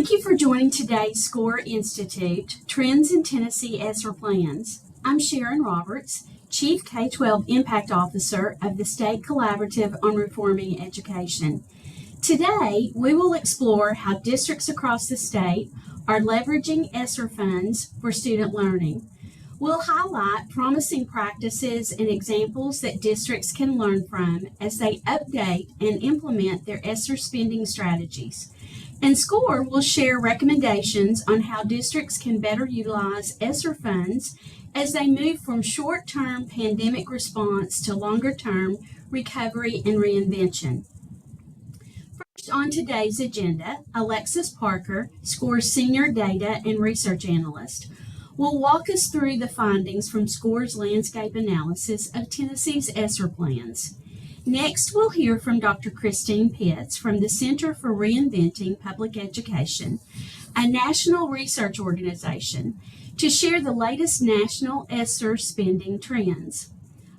Thank you for joining today's SCORE Institute, Trends in Tennessee ESSER Plans. I'm Sharon Roberts, Chief K-12 Impact Officer of the State Collaborative on Reforming Education. Today, we will explore how districts across the state are leveraging ESSER funds for student learning. We'll highlight promising practices and examples that districts can learn from as they update and implement their ESSER spending strategies. And SCORE will share recommendations on how districts can better utilize ESSER funds as they move from short-term pandemic response to longer-term recovery and reinvention. First on today's agenda, Alexis Parker, SCORE's Senior Data and Research Analyst, will walk us through the findings from SCORE's landscape analysis of Tennessee's ESSER plans. Next, we'll hear from Dr. Christine Pitts from the Center for Reinventing Public Education, a national research organization, to share the latest national ESSER spending trends.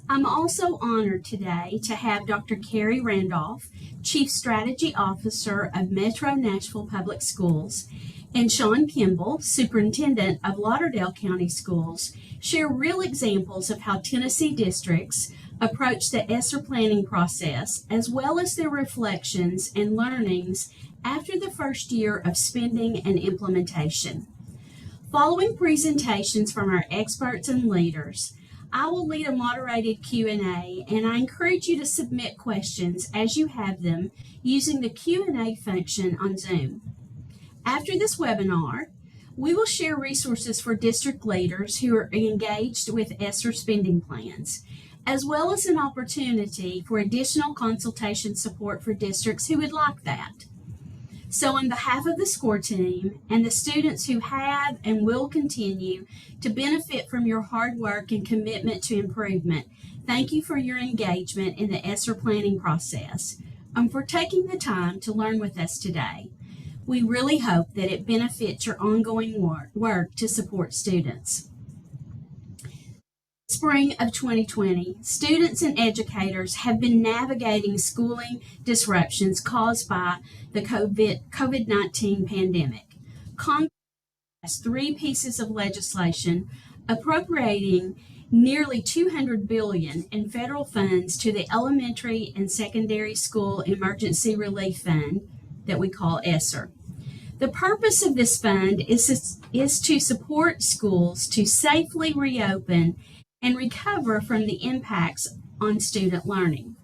I'm also honored today to have Dr. Carrie Randolph, Chief Strategy Officer of Metro Nashville Public Schools, and Sean Kimball, Superintendent of Lauderdale County Schools, share real examples of how Tennessee districts approach the ESSER planning process, as well as their reflections and learnings after the first year of spending and implementation. Following presentations from our experts and leaders, I will lead a moderated Q&A, and I encourage you to submit questions as you have them using the Q&A function on Zoom. After this webinar, we will share resources for district leaders who are engaged with ESSER spending plans, as well as an opportunity for additional consultation support for districts who would like that. So on behalf of the SCORE team and the students who have and will continue to benefit from your hard work and commitment to improvement, thank you for your engagement in the ESSER planning process and for taking the time to learn with us today. We really hope that it benefits your ongoing work to support students. Spring of 2020, students and educators have been navigating schooling disruptions caused by the COVID-19 pandemic. Congress passed 3 pieces of legislation appropriating nearly $200 billion in federal funds to the Elementary and Secondary School Emergency Relief Fund that we call ESSER. The purpose of this fund is to support schools to safely reopen and recover from the impacts on student learning.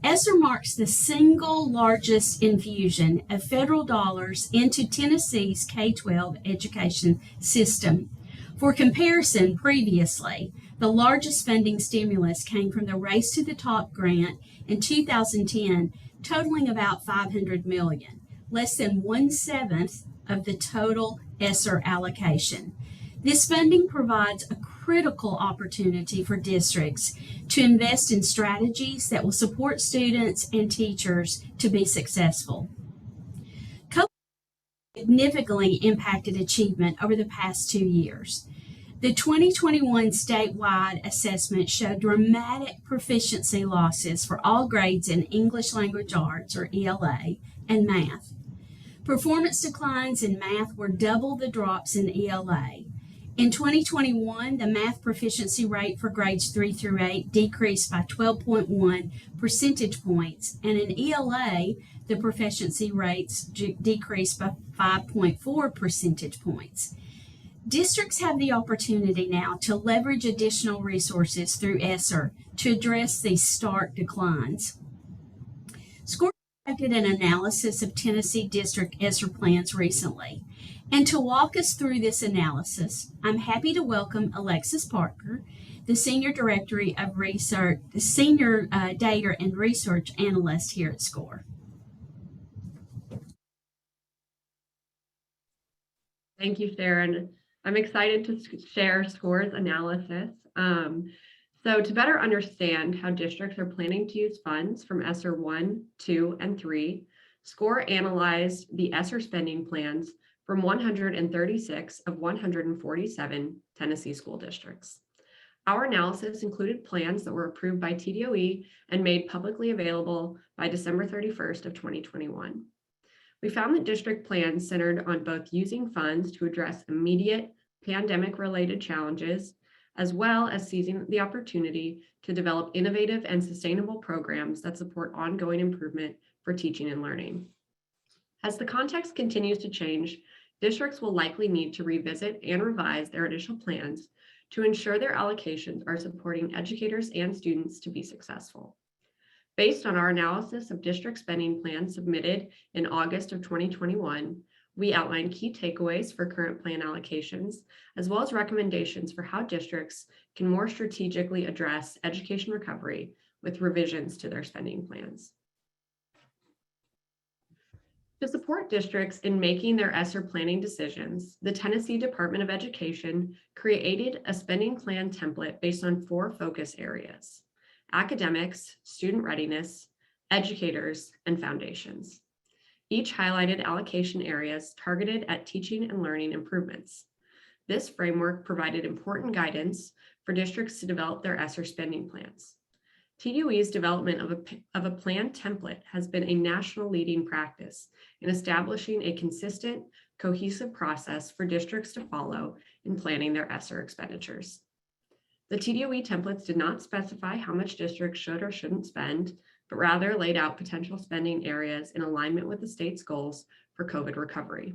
ESSER marks the single largest infusion of federal dollars into Tennessee's K-12 education system. For comparison, previously, the largest funding stimulus came from the Race to the Top grant in 2010, totaling about $500 million, less than 1/7 of the total ESSER allocation. This funding provides a critical opportunity for districts to invest in strategies that will support students and teachers to be successful. COVID significantly impacted achievement over the past 2 years. The 2021 statewide assessment showed dramatic proficiency losses for all grades in English Language Arts, or ELA, and math. Performance declines in math were double the drops in ELA. In 2021, the math proficiency rate for grades 3 through 8 decreased by 12.1 percentage points, and in ELA, the proficiency rates decreased by 5.4 percentage points. Districts have the opportunity now to leverage additional resources through ESSER to address these stark declines. SCORE conducted an analysis of Tennessee district ESSER plans recently. And to walk us through this analysis, I'm happy to welcome Alexis Parker, the Senior Director of Research, the Senior Data and Research Analyst here at SCORE. Thank you, Sharon. I'm excited to share SCORE's analysis. So to better understand how districts are planning to use funds from ESSER 1, 2, and 3, SCORE analyzed the ESSER spending plans from 136 of 147 Tennessee school districts. Our analysis included plans that were approved by TDOE and made publicly available by December 31st of 2021. We found that district plans centered on both using funds to address immediate pandemic-related challenges, as well as seizing the opportunity to develop innovative and sustainable programs that support ongoing improvement for teaching and learning. As the context continues to change, districts will likely need to revisit and revise their initial plans to ensure their allocations are supporting educators and students to be successful. Based on our analysis of district spending plans submitted in August of 2021, we outlined key takeaways for current plan allocations, as well as recommendations for how districts can more strategically address education recovery with revisions to their spending plans. To support districts in making their ESSER planning decisions, the Tennessee Department of Education created a spending plan template based on 4 focus areas: academics, student readiness, educators, and foundations. Each highlighted allocation areas targeted at teaching and learning improvements. This framework provided important guidance for districts to develop their ESSER spending plans. TDOE's development of a plan template has been a national leading practice in establishing a consistent, cohesive process for districts to follow in planning their ESSER expenditures. The TDOE templates did not specify how much districts should or shouldn't spend, but rather laid out potential spending areas in alignment with the state's goals for COVID recovery.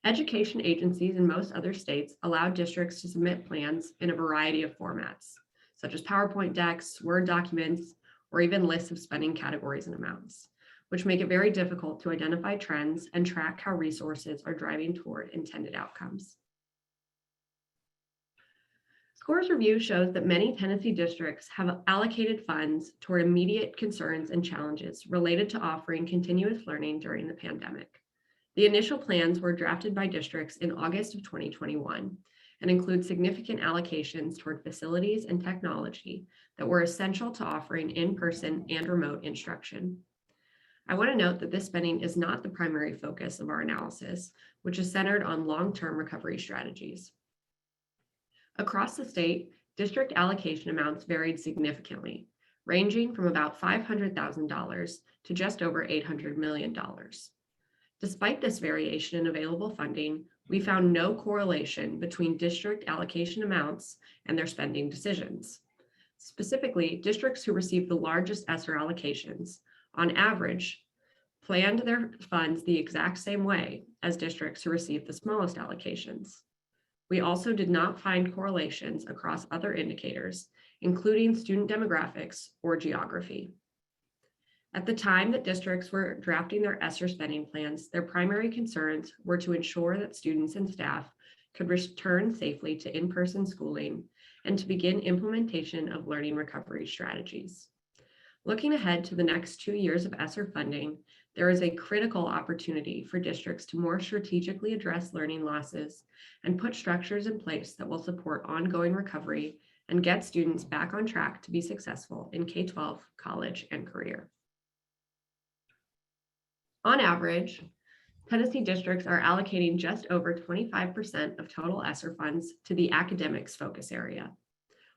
Education agencies in most other states allow districts to submit plans in a variety of formats, such as PowerPoint decks, Word documents, or even lists of spending categories and amounts, which make it very difficult to identify trends and track how resources are driving toward intended outcomes. SCOR's review shows that many Tennessee districts have allocated funds toward immediate concerns and challenges related to offering continuous learning during the pandemic. The initial plans were drafted by districts in August of 2021 and include significant allocations toward facilities and technology that were essential to offering in-person and remote instruction. I want to note that this spending is not the primary focus of our analysis, which is centered on long-term recovery strategies. Across the state, district allocation amounts varied significantly, ranging from about $500,000 to just over $800 million. Despite this variation in available funding, we found no correlation between district allocation amounts and their spending decisions. Specifically, districts who received the largest ESSER allocations, on average, planned their funds the exact same way as districts who received the smallest allocations. We also did not find correlations across other indicators, including student demographics or geography. At the time that districts were drafting their ESSER spending plans, their primary concerns were to ensure that students and staff could return safely to in-person schooling and to begin implementation of learning recovery strategies. Looking ahead to the next 2 years of ESSER funding, there is a critical opportunity for districts to more strategically address learning losses and put structures in place that will support ongoing recovery and get students back on track to be successful in K-12, college, and career. On average, Tennessee districts are allocating just over 25% of total ESSER funds to the academics focus area.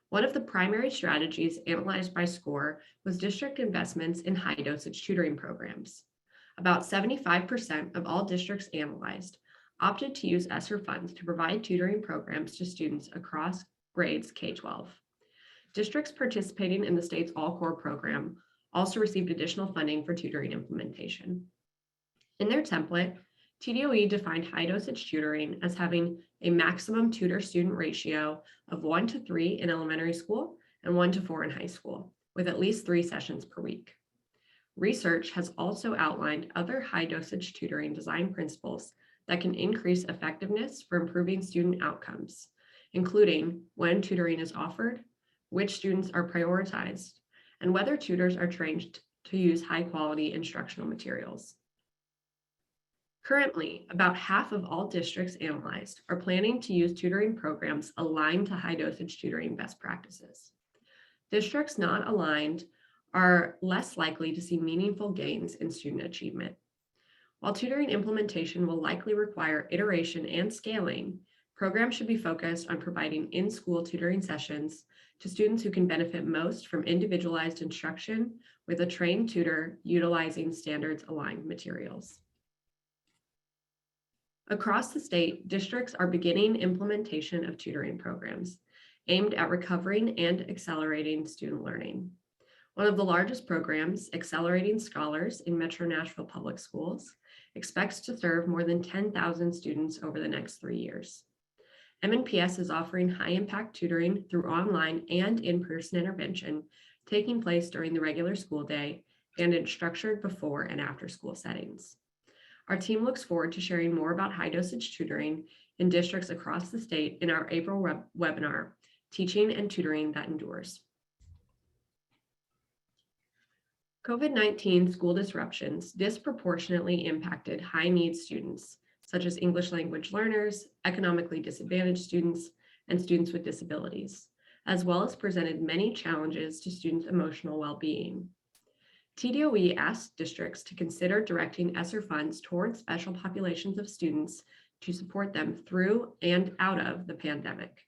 One of the primary strategies analyzed by SCOR was district investments in high-dosage tutoring programs. About 75% of all districts analyzed opted to use ESSER funds to provide tutoring programs to students across grades K-12. Districts participating in the state's All-Core program also received additional funding for tutoring implementation. In their template, TDOE defined high-dosage tutoring as having a maximum tutor-student ratio of 1:3 in elementary school and 1:4 in high school, with at least 3 sessions per week. Research has also outlined other high-dosage tutoring design principles that can increase effectiveness for improving student outcomes, including when tutoring is offered, which students are prioritized, and whether tutors are trained to use high-quality instructional materials. Currently, about half of all districts analyzed are planning to use tutoring programs aligned to high-dosage tutoring best practices. Districts not aligned are less likely to see meaningful gains in student achievement. While tutoring implementation will likely require iteration and scaling, programs should be focused on providing in-school tutoring sessions to students who can benefit most from individualized instruction with a trained tutor utilizing standards-aligned materials. Across the state, districts are beginning implementation of tutoring programs aimed at recovering and accelerating student learning. One of the largest programs, Accelerating Scholars in Metro Nashville Public Schools, expects to serve more than 10,000 students over the next 3 years. MNPS is offering high-impact tutoring through online and in-person intervention taking place during the regular school day and in structured before and after school settings. Our team looks forward to sharing more about high-dosage tutoring in districts across the state in our April webinar, Teaching and Tutoring That Endures. COVID-19 school disruptions disproportionately impacted high-need students, such as English language learners, economically disadvantaged students, and students with disabilities, as well as presented many challenges to students' emotional well-being. TDOE asked districts to consider directing ESSER funds towards special populations of students to support them through and out of the pandemic.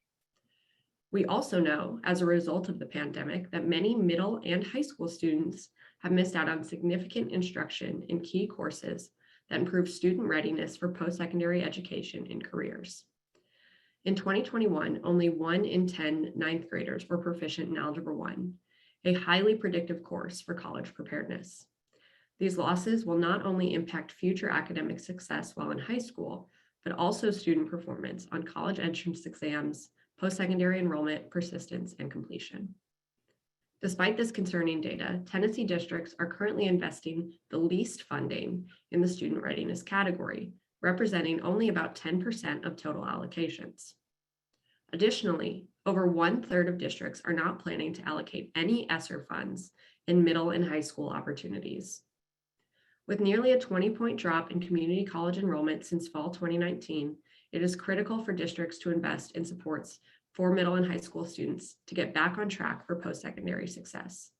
We also know, as a result of the pandemic, that many middle and high school students have missed out on significant instruction in key courses that improve student readiness for post-secondary education and careers. In 2021, only 1 in 10 ninth graders were proficient in Algebra 1, a highly predictive course for college preparedness. These losses will not only impact future academic success while in high school, but also student performance on college entrance exams, post-secondary enrollment, persistence, and completion. Despite this concerning data, Tennessee districts are currently investing the least funding in the student readiness category, representing only about 10% of total allocations. Additionally, over 1/3 of districts are not planning to allocate any ESSER funds in middle and high school opportunities. With nearly a 20-point drop in community college enrollment since fall 2019, it is critical for districts to invest in supports for middle and high school students to get back on track for post-secondary success.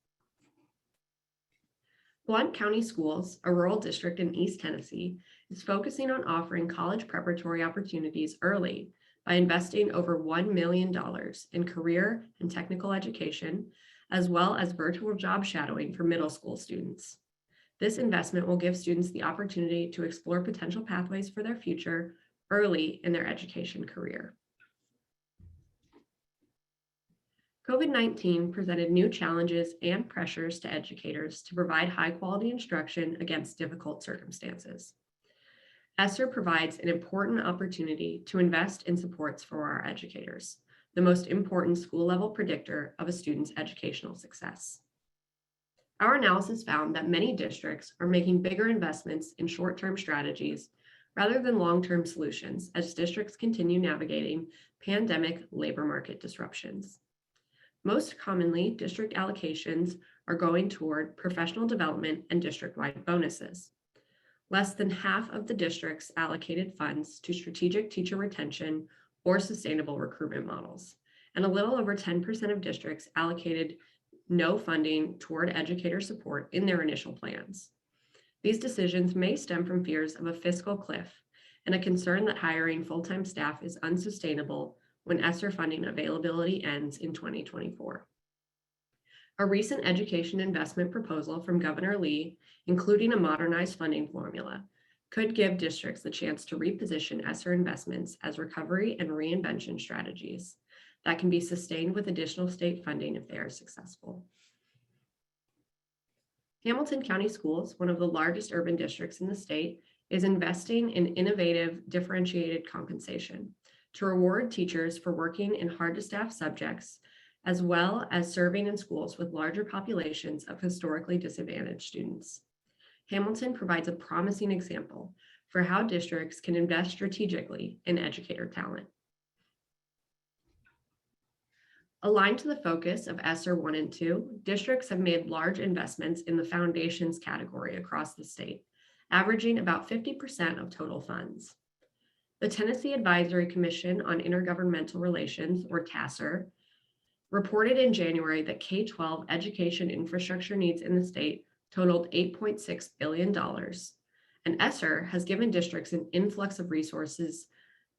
Blount County Schools, a rural district in East Tennessee, is focusing on offering college preparatory opportunities early by investing over $1 million in career and technical education, as well as virtual job shadowing for middle school students. This investment will give students the opportunity to explore potential pathways for their future early in their education career. COVID-19 presented new challenges and pressures to educators to provide high-quality instruction against difficult circumstances. ESSER provides an important opportunity to invest in supports for our educators, the most important school-level predictor of a student's educational success. Our analysis found that many districts are making bigger investments in short-term strategies rather than long-term solutions as districts continue navigating pandemic labor market disruptions. Most commonly, district allocations are going toward professional development and district-wide bonuses. Less than half of the districts allocated funds to strategic teacher retention or sustainable recruitment models, and a little over 10% of districts allocated no funding toward educator support in their initial plans. These decisions may stem from fears of a fiscal cliff and a concern that hiring full-time staff is unsustainable when ESSER funding availability ends in 2024. A recent education investment proposal from Governor Lee, including a modernized funding formula, could give districts the chance to reposition ESSER investments as recovery and reinvention strategies that can be sustained with additional state funding if they are successful. Hamilton County Schools, one of the largest urban districts in the state, is investing in innovative differentiated compensation to reward teachers for working in hard-to-staff subjects, as well as serving in schools with larger populations of historically disadvantaged students. Hamilton provides a promising example for how districts can invest strategically in educator talent. Aligned to the focus of ESSER 1 and 2, districts have made large investments in the foundations category across the state, averaging about 50% of total funds. The Tennessee Advisory Commission on Intergovernmental Relations, or TASER, reported in January that K-12 education infrastructure needs in the state totaled $8.6 billion, and ESSER has given districts an influx of resources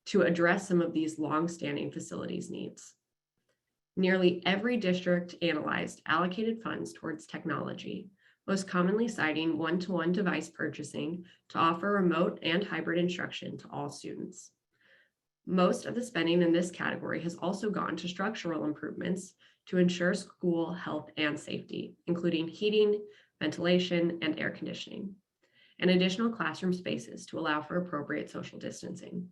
to address some of these long-standing facilities needs. Nearly every district analyzed allocated funds towards technology, most commonly citing one-to-one device purchasing to offer remote and hybrid instruction to all students. Most of the spending in this category has also gone to structural improvements to ensure school health and safety, including heating, ventilation, and air conditioning, and additional classroom spaces to allow for appropriate social distancing.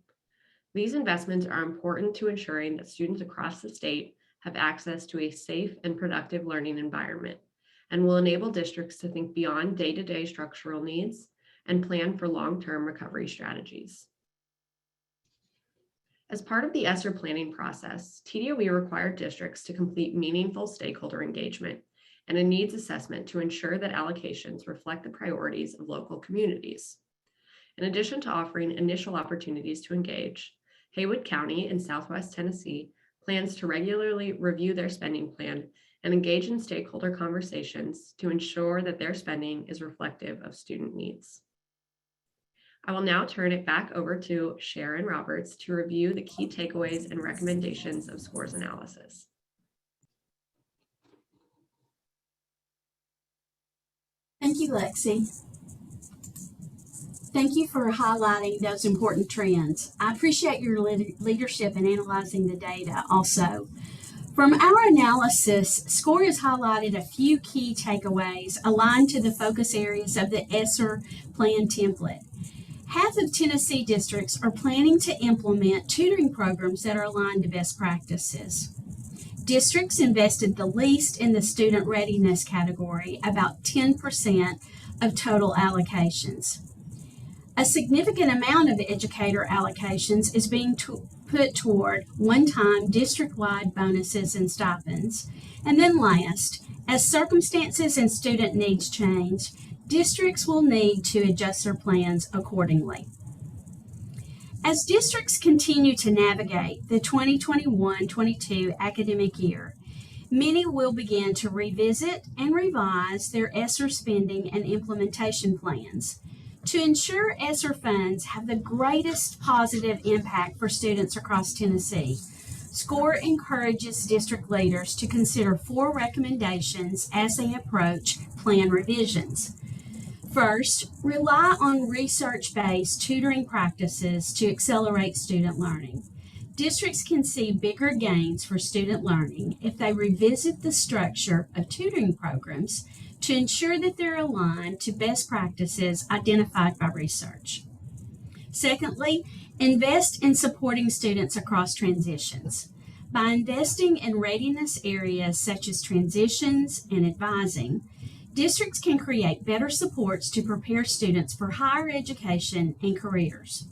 These investments are important to ensuring that students across the state have access to a safe and productive learning environment, and will enable districts to think beyond day-to-day structural needs and plan for long-term recovery strategies. As part of the ESSER planning process, TDOE required districts to complete meaningful stakeholder engagement and a needs assessment to ensure that allocations reflect the priorities of local communities. In addition to offering initial opportunities to engage, Haywood County in Southwest Tennessee plans to regularly review their spending plan and engage in stakeholder conversations to ensure that their spending is reflective of student needs. I will now turn it back over to Sharon Roberts to review the key takeaways and recommendations of scores analysis. Thank you, Lexi. Thank you for highlighting those important trends. I appreciate your leadership in analyzing the data also. From our analysis, SCORE has highlighted a few key takeaways aligned to the focus areas of the ESSER plan template. Half of Tennessee districts are planning to implement tutoring programs that are aligned to best practices. Districts invested the least in the student readiness category, about 10% of total allocations. A significant amount of educator allocations is being put toward one-time district-wide bonuses and stipends. And then last, as circumstances and student needs change, districts will need to adjust their plans accordingly. As districts continue to navigate the 2021-22 academic year, many will begin to revisit and revise their ESSER spending and implementation plans to ensure ESSER funds have the greatest positive impact for students across Tennessee. SCORE encourages district leaders to consider 4 recommendations as they approach plan revisions. First, rely on research-based tutoring practices to accelerate student learning. Districts can see bigger gains for student learning if they revisit the structure of tutoring programs to ensure that they're aligned to best practices identified by research. Secondly, invest in supporting students across transitions. By investing in readiness areas such as transitions and advising, districts can create better supports to prepare students for higher education and careers.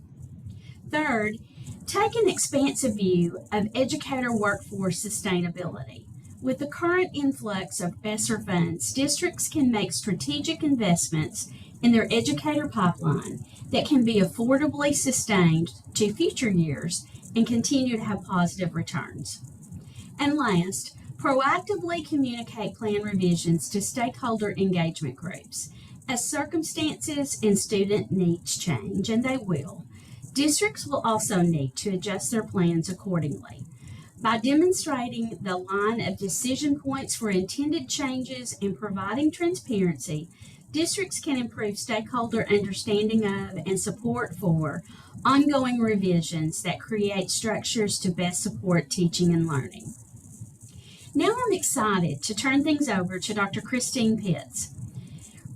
Third, take an expansive view of educator workforce sustainability. With the current influx of ESSER funds, districts can make strategic investments in their educator pipeline that can be affordably sustained to future years and continue to have positive returns. And last, proactively communicate plan revisions to stakeholder engagement groups. As circumstances and student needs change, and they will, districts will also need to adjust their plans accordingly. By demonstrating the line of decision points for intended changes and providing transparency, districts can improve stakeholder understanding of and support for ongoing revisions that create structures to best support teaching and learning. Now I'm excited to turn things over to Dr. Christine Pitts,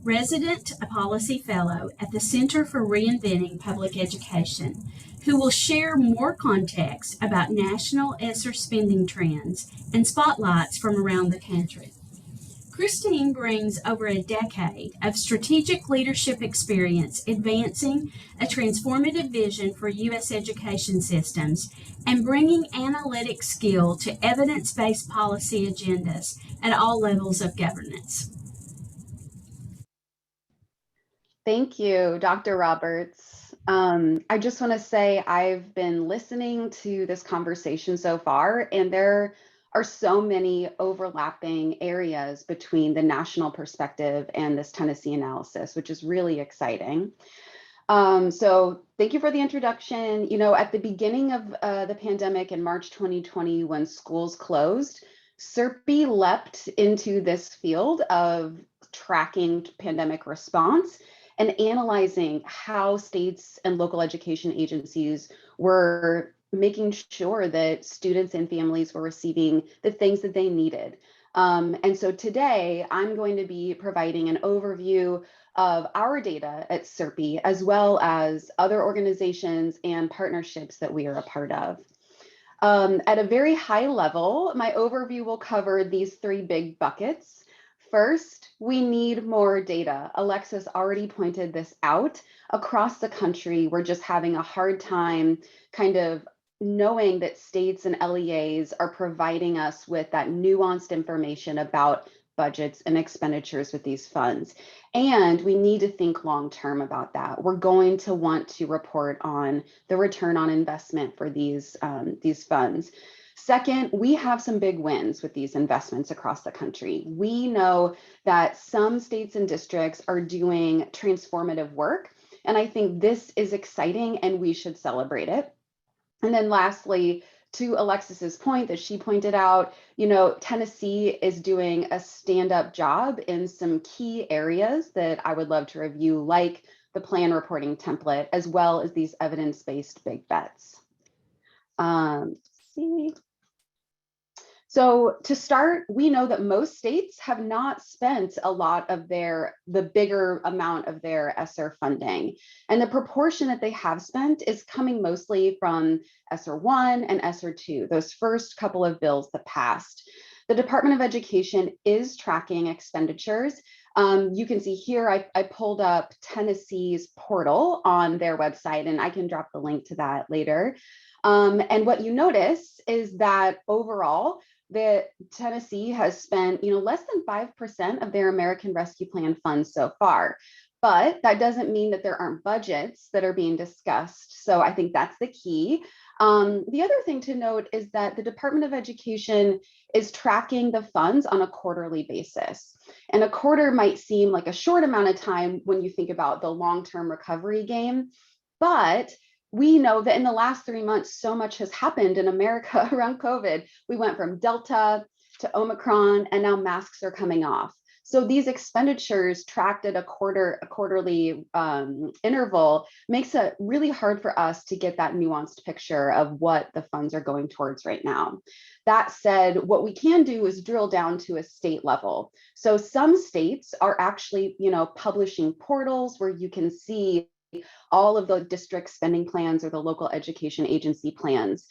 Resident Policy Fellow at the Center for Reinventing Public Education, who will share more context about national ESSER spending trends and spotlights from around the country. Christine brings over a decade of strategic leadership experience advancing a transformative vision for U.S. education systems and bringing analytic skill to evidence-based policy agendas at all levels of governance. Thank you, Dr. Roberts. I just want to say I've been listening to this conversation so far, and there are so many overlapping areas between the national perspective and this Tennessee analysis, which is really exciting. So thank you for the introduction. You know, at the beginning of the pandemic in March 2020, when schools closed, SERPI leapt into this field of tracking pandemic response and analyzing how states and local education agencies were making sure that students and families were receiving the things that they needed. And so today I'm going to be providing an overview of our data at SERPE, as well as other organizations and partnerships that we are a part of. At a very high level, my overview will cover these three big buckets. First, we need more data. Alexis already pointed this out. Across the country, we're just having a hard time kind of knowing that states and LEAs are providing us with that nuanced information about budgets and expenditures with these funds. And we need to think long-term about that. We're going to want to report on the return on investment for these funds. Second, we have some big wins with these investments across the country. We know that some states and districts are doing transformative work, and I think this is exciting and we should celebrate it. And then lastly, to Alexis's point that she pointed out, Tennessee is doing a stand-up job in some key areas that I would love to review, like the plan reporting template, as well as these evidence-based big bets. Let's see. So to start, we know that most states have not spent a lot of the bigger amount of their ESSER funding. And the proportion that they have spent is coming mostly from ESSER 1 and ESSER 2, those first couple of bills that passed. The Department of Education is tracking expenditures. You can see here, I pulled up Tennessee's portal on their website, and I can drop the link to that later. And what you notice is that overall, that Tennessee has spent, less than 5% of their American Rescue Plan funds so far. But that doesn't mean that there aren't budgets that are being discussed. So I think that's the key. The other thing to note is that the Department of Education is tracking the funds on a quarterly basis. And a quarter might seem like a short amount of time when you think about the long-term recovery game, but we know that in the last 3 months, so much has happened in America around COVID. We went from Delta to Omicron, and now masks are coming off. So these expenditures tracked at a quarterly interval makes it really hard for us to get that nuanced picture of what the funds are going towards right now. That said, what we can do is drill down to a state level. So some states are actually, publishing portals where you can see all of the district spending plans or the local education agency plans.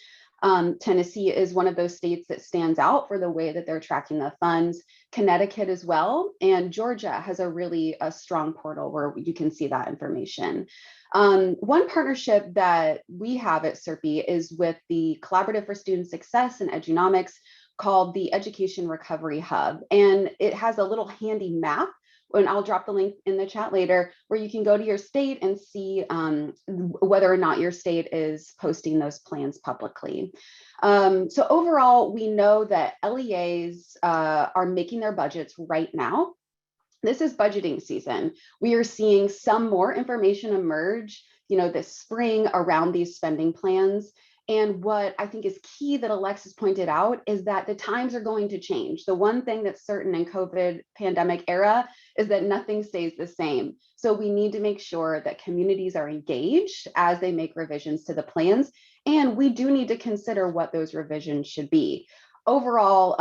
Tennessee is one of those states that stands out for the way that they're tracking the funds. Connecticut as well, and Georgia has a strong portal where you can see that information. One partnership that we have at SERPE is with the Collaborative for Student Success and Edunomics called the Education Recovery Hub, and it has a little handy map, and I'll drop the link in the chat later, where you can go to your state and see whether or not your state is posting those plans publicly. So overall, we know that LEAs are making their budgets right now. This is budgeting season. We are seeing some more information emerge, this spring around these spending plans. And what I think is key that Alexis pointed out is that the times are going to change. The one thing that's certain in COVID pandemic era is that nothing stays the same. So we need to make sure that communities are engaged as they make revisions to the plans. And we do need to consider what those revisions should be. Overall,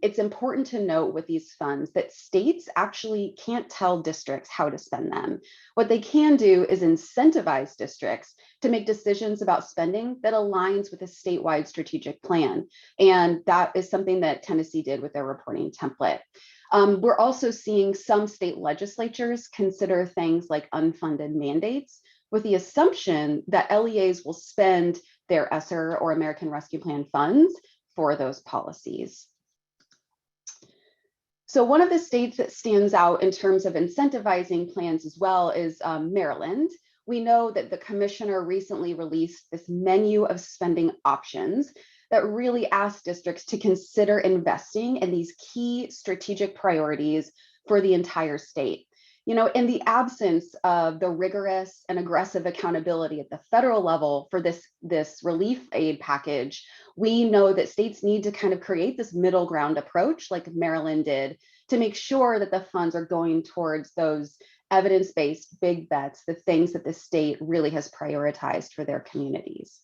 it's important to note with these funds that states actually can't tell districts how to spend them. What they can do is incentivize districts to make decisions about spending that aligns with a statewide strategic plan. And that is something that Tennessee did with their reporting template. We're also seeing some state legislatures consider things like unfunded mandates with the assumption that LEAs will spend their ESSER or American Rescue Plan funds for those policies. So one of the states that stands out in terms of incentivizing plans as well is Maryland. We know that the commissioner recently released this menu of spending options that really ask districts to consider investing in these key strategic priorities for the entire state. In the absence of the rigorous and aggressive accountability at the federal level for this relief aid package, we know that states need to kind of create this middle ground approach like Maryland did to make sure that the funds are going towards those evidence-based big bets, the things that the state really has prioritized for their communities.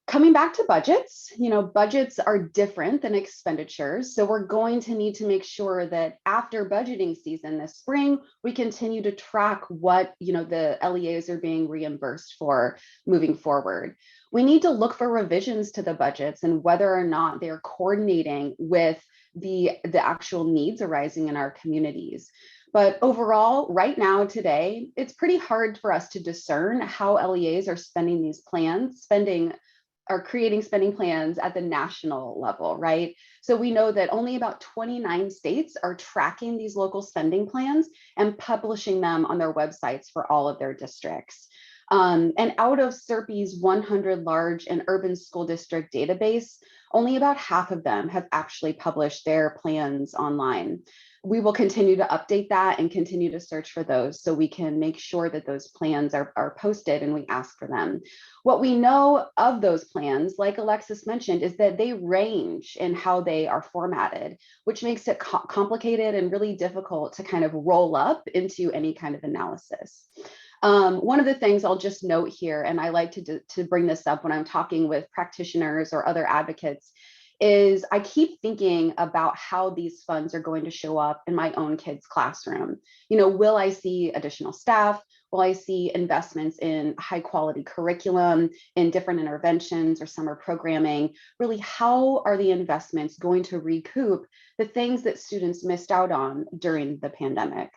Coming back to budgets, budgets are different than expenditures. So we're going to need to make sure that after budgeting season this spring, we continue to track what, the LEAs are being reimbursed for moving forward. We need to look for revisions to the budgets and whether or not they're coordinating with the actual needs arising in our communities. But overall, right now, today, it's pretty hard for us to discern how LEAs are spending these plans, creating spending plans at the national level, right? So we know that only about 29 states are tracking these local spending plans and publishing them on their websites for all of their districts. And out of SERP's 100 large and urban school district database, only about half of them have actually published their plans online. We will continue to update that and continue to search for those so we can make sure that those plans are posted and we ask for them. What we know of those plans, like Alexis mentioned, is that they range in how they are formatted, which makes it complicated and really difficult to kind of roll up into any kind of analysis. One of the things I'll just note here, and I like to bring this up when I'm talking with practitioners or other advocates, is I keep thinking about how these funds are going to show up in my own kid's classroom. Will I see additional staff? Will I see investments in high quality curriculum, in different interventions or summer programming? Really, how are the investments going to recoup the things that students missed out on during the pandemic?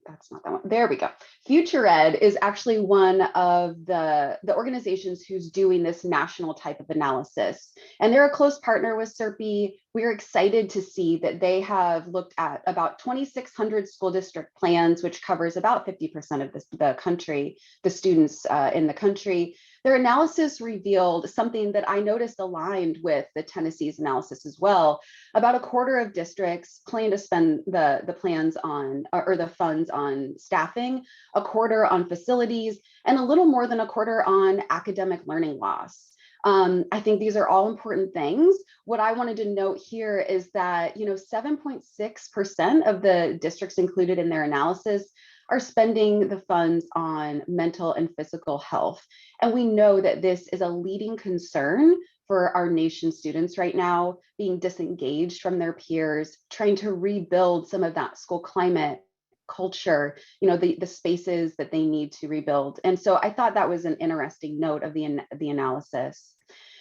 That's not that one. There we go. Future Ed is actually one of the organizations who's doing this national type of analysis. And they're a close partner with SERP. We're excited to see that they have looked at about 2,600 school district plans, which covers about 50% of the country, the students in the country. Their analysis revealed something that I noticed aligned with the Tennessee's analysis as well. About a quarter of districts plan to spend the plans on, or the funds on staffing, a quarter on facilities, and a little more than a quarter on academic learning loss. I think these are all important things. What I wanted to note here is that 7.6% of the districts included in their analysis are spending the funds on mental and physical health. And we know that this is a leading concern for our nation's students right now, being disengaged from their peers, trying to rebuild some of that school climate, culture, the spaces that they need to rebuild. And so I thought that was an interesting note of the analysis.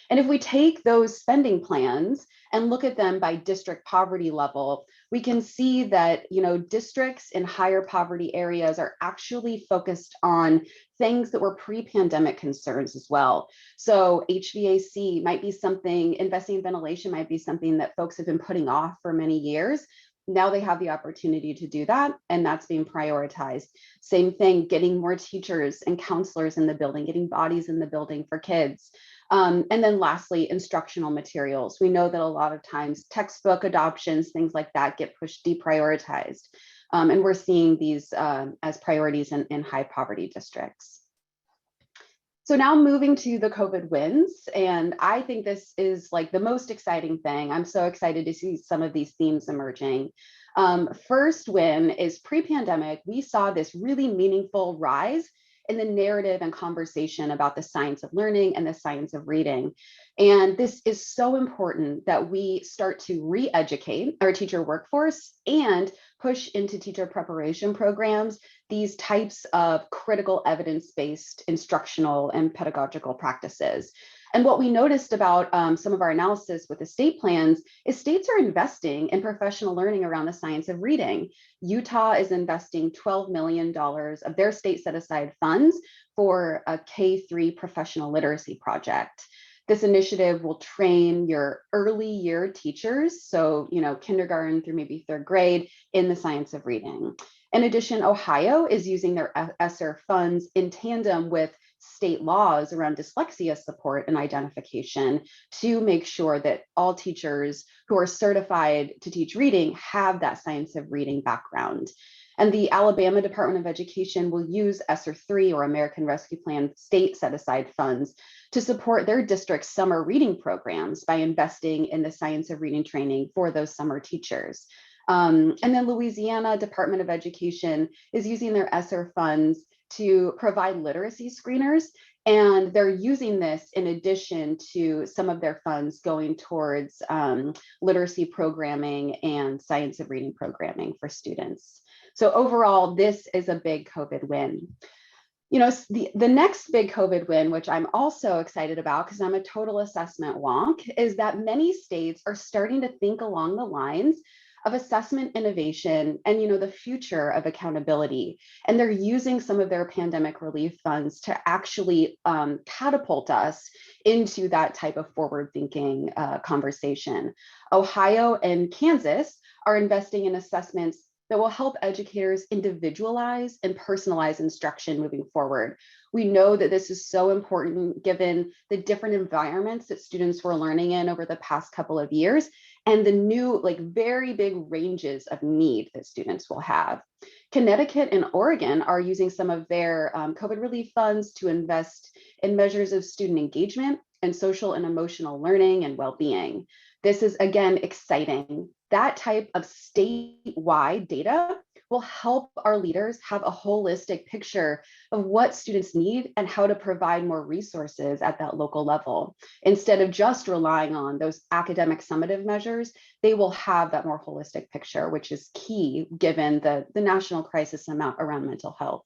And if we take those spending plans and look at them by district poverty level, we can see that, districts in higher poverty areas are actually focused on things that were pre-pandemic concerns as well. So HVAC might be something, investing in ventilation might be something that folks have been putting off for many years. Now they have the opportunity to do that, and that's being prioritized. Same thing, getting more teachers and counselors in the building, getting bodies in the building for kids. And then lastly, instructional materials. We know that a lot of times textbook adoptions, things like that get pushed, deprioritized. And we're seeing these as priorities in high poverty districts. So now moving to the COVID wins, and I think this is like the most exciting thing. I'm so excited to see some of these themes emerging. First win is pre-pandemic, we saw this really meaningful rise in the narrative and conversation about the science of learning and the science of reading. And this is so important that we start to re-educate our teacher workforce and push into teacher preparation programs these types of critical evidence-based instructional and pedagogical practices. And what we noticed about some of our analysis with the state plans is states are investing in professional learning around the science of reading. Utah is investing $12 million of their state set aside funds for a K-3 professional literacy project. This initiative will train your early year teachers, so kindergarten through maybe third grade, in the science of reading. In addition, Ohio is using their ESSER funds in tandem with state laws around dyslexia support and identification to make sure that all teachers who are certified to teach reading have that science of reading background. And the Alabama Department of Education will use ESSER 3 or American Rescue Plan state set-aside funds to support their district's summer reading programs by investing in the science of reading training for those summer teachers. And then Louisiana Department of Education is using their ESSER funds to provide literacy screeners. And they're using this in addition to some of their funds going towards literacy programming and science of reading programming for students. So overall, this is a big COVID win. You know, the next big COVID win, which I'm also excited about because I'm a total assessment wonk, is that many states are starting to think along the lines of assessment innovation and, you know, the future of accountability. And they're using some of their pandemic relief funds to actually catapult us into that type of forward-thinking conversation. Ohio and Kansas are investing in assessments that will help educators individualize and personalize instruction moving forward. We know that this is so important given the different environments that students were learning in over the past couple of years and the new, like, very big ranges of need that students will have. Connecticut and Oregon are using some of their COVID relief funds to invest in measures of student engagement and social and emotional learning and well-being. This is, again, exciting. That type of statewide data will help our leaders have a holistic picture of what students need and how to provide more resources at that local level. Instead of just relying on those academic summative measures, they will have that more holistic picture, which is key given the national crisis around mental health.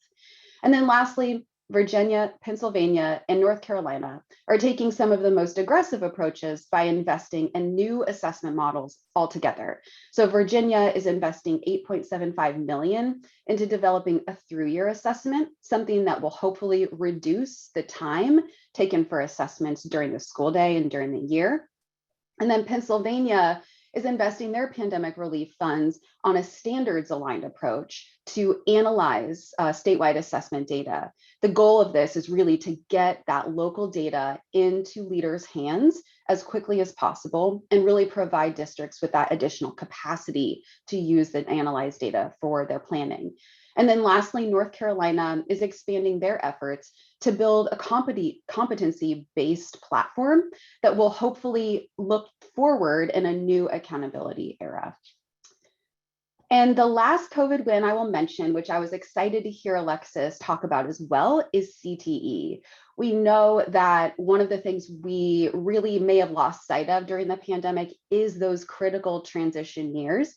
And then lastly, Virginia, Pennsylvania, and North Carolina are taking some of the most aggressive approaches by investing in new assessment models altogether. So Virginia is investing $8.75 million into developing a through-year assessment, something that will hopefully reduce the time taken for assessments during the school day and during the year. And then Pennsylvania is investing their pandemic relief funds on a standards-aligned approach to analyze statewide assessment data. The goal of this is really to get that local data into leaders' hands as quickly as possible and really provide districts with that additional capacity to use the analyzed data for their planning. And then lastly, North Carolina is expanding their efforts to build a competency-based platform that will hopefully look forward in a new accountability era. And the last COVID win I will mention, which I was excited to hear Alexis talk about as well, is CTE. We know that one of the things we really may have lost sight of during the pandemic is those critical transition years,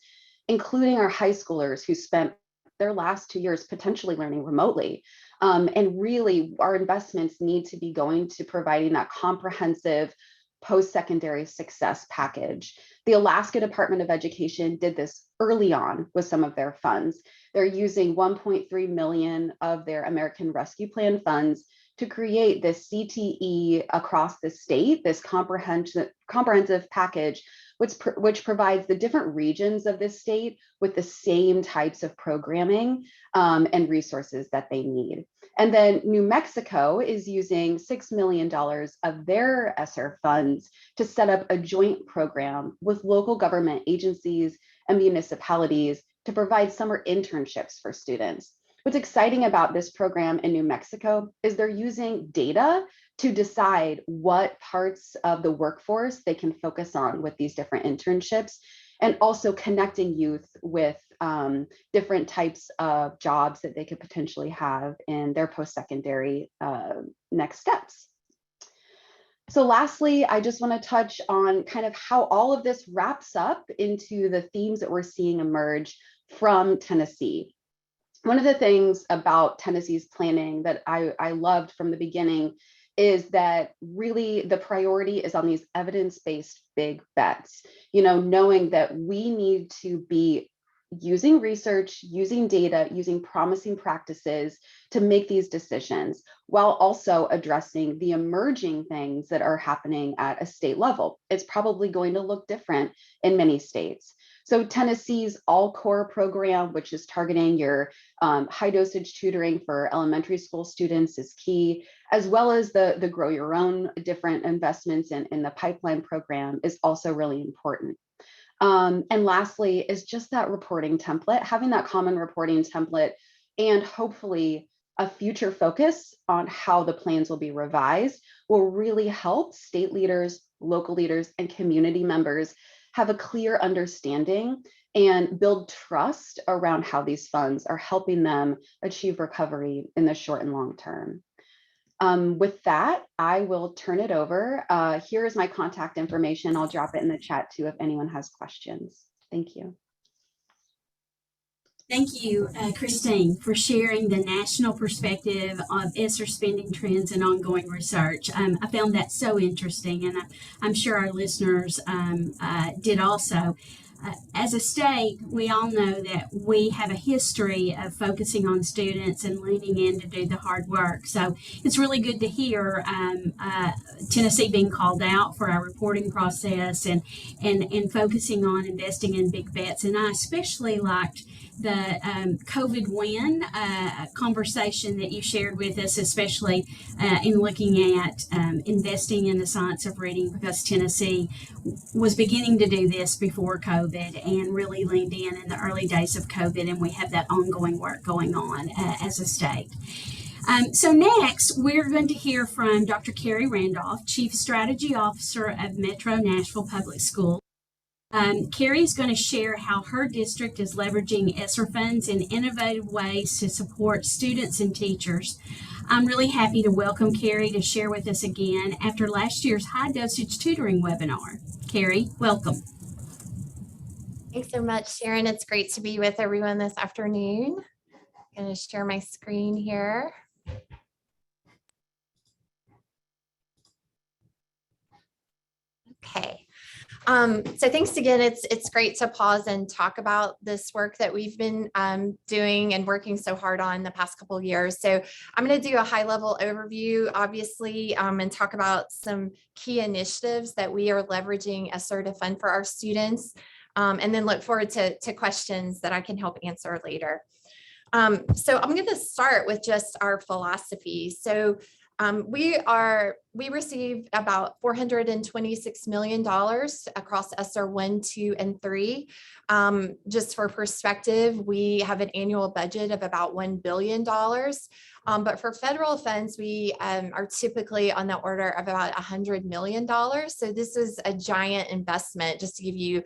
including our high schoolers who spent their last 2 years potentially learning remotely. And really, our investments need to be going to providing that comprehensive post-secondary success package. The Alaska Department of Education did this early on with some of their funds. They're using 1.3 million of their American Rescue Plan funds to create this CTE across the state, this comprehensive package, which provides the different regions of the state with the same types of programming and resources that they need. And then New Mexico is using $6 million of their ESSER funds to set up a joint program with local government agencies and municipalities to provide summer internships for students. What's exciting about this program in New Mexico is they're using data to decide what parts of the workforce they can focus on with these different internships, and also connecting youth with different types of jobs that they could potentially have in their post-secondary next steps. So lastly, I just want to touch on kind of how all of this wraps up into the themes that we're seeing emerge from Tennessee. One of the things about Tennessee's planning that I loved from the beginning is that really the priority is on these evidence-based big bets, you know, knowing that we need to be using research, using data, using promising practices to make these decisions, while also addressing the emerging things that are happening at a state level. It's probably going to look different in many states. So Tennessee's All Core program, which is targeting your high dosage tutoring for elementary school students, is key, as well as the Grow Your Own different investments in the pipeline program is also really important. And lastly is just that reporting template, having that common reporting template, and hopefully a future focus on how the plans will be revised will really help state leaders, local leaders, and community members have a clear understanding and build trust around how these funds are helping them achieve recovery in the short and long term. With that, I will turn it over. Here is my contact information. I'll drop it in the chat too if anyone has questions. Thank you. Thank you, Christine, for sharing the national perspective of ESSER spending trends and ongoing research. I found that so interesting, and I'm sure our listeners did also. As a state, we all know that we have a history of focusing on students and leaning in to do the hard work. So it's really good to hear Tennessee being called out for our reporting process and focusing on investing in big bets. And I especially liked the COVID win conversation that you shared with us, especially in looking at investing in the science of reading, because Tennessee was beginning to do this before COVID and really leaned in the early days of COVID, and we have that ongoing work going on as a state. So next, we're going to hear from Dr. Carrie Randolph, Chief Strategy Officer of Metro Nashville Public Schools. Carrie is going to share how her district is leveraging ESSER funds in innovative ways to support students and teachers. I'm really happy to welcome Carrie to share with us again after last year's high dosage tutoring webinar. Carrie, welcome. Thanks so much, Sharon. It's great to be with everyone this afternoon. I'm going to share my screen here. Okay. So thanks again. It's great to pause and talk about this work that we've been doing and working so hard on the past couple of years. So I'm going to do a high-level overview, obviously, and talk about some key initiatives that we are leveraging ESSER to fund for our students, and then look forward to questions that I can help answer later. So I'm going to start with just our philosophy. So we received about $426 million across ESSER 1, 2, and 3. Just for perspective, we have an annual budget of about $1 billion. But for federal funds, we are typically on the order of about $100 million. So this is a giant investment, just to give you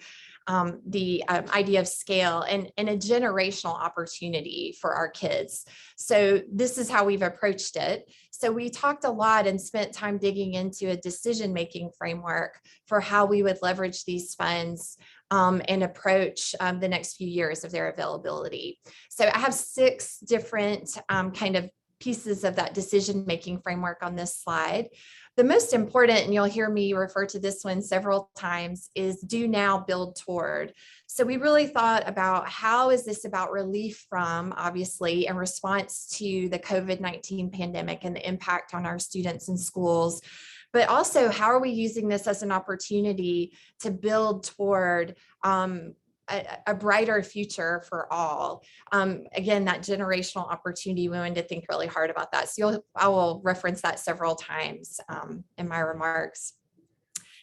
the idea of scale and a generational opportunity for our kids. So this is how we've approached it. So we talked a lot and spent time digging into a decision-making framework for how we would leverage these funds and approach the next few years of their availability. So I have 6 different kind of pieces of that decision-making framework on this slide. The most important, and you'll hear me refer to this one several times, is do now, build toward. So we really thought about how is this about relief from, obviously, in response to the COVID-19 pandemic and the impact on our students and schools, but also how are we using this as an opportunity to build toward a brighter future for all. Again, that generational opportunity, we wanted to think really hard about that. So I will reference that several times in my remarks.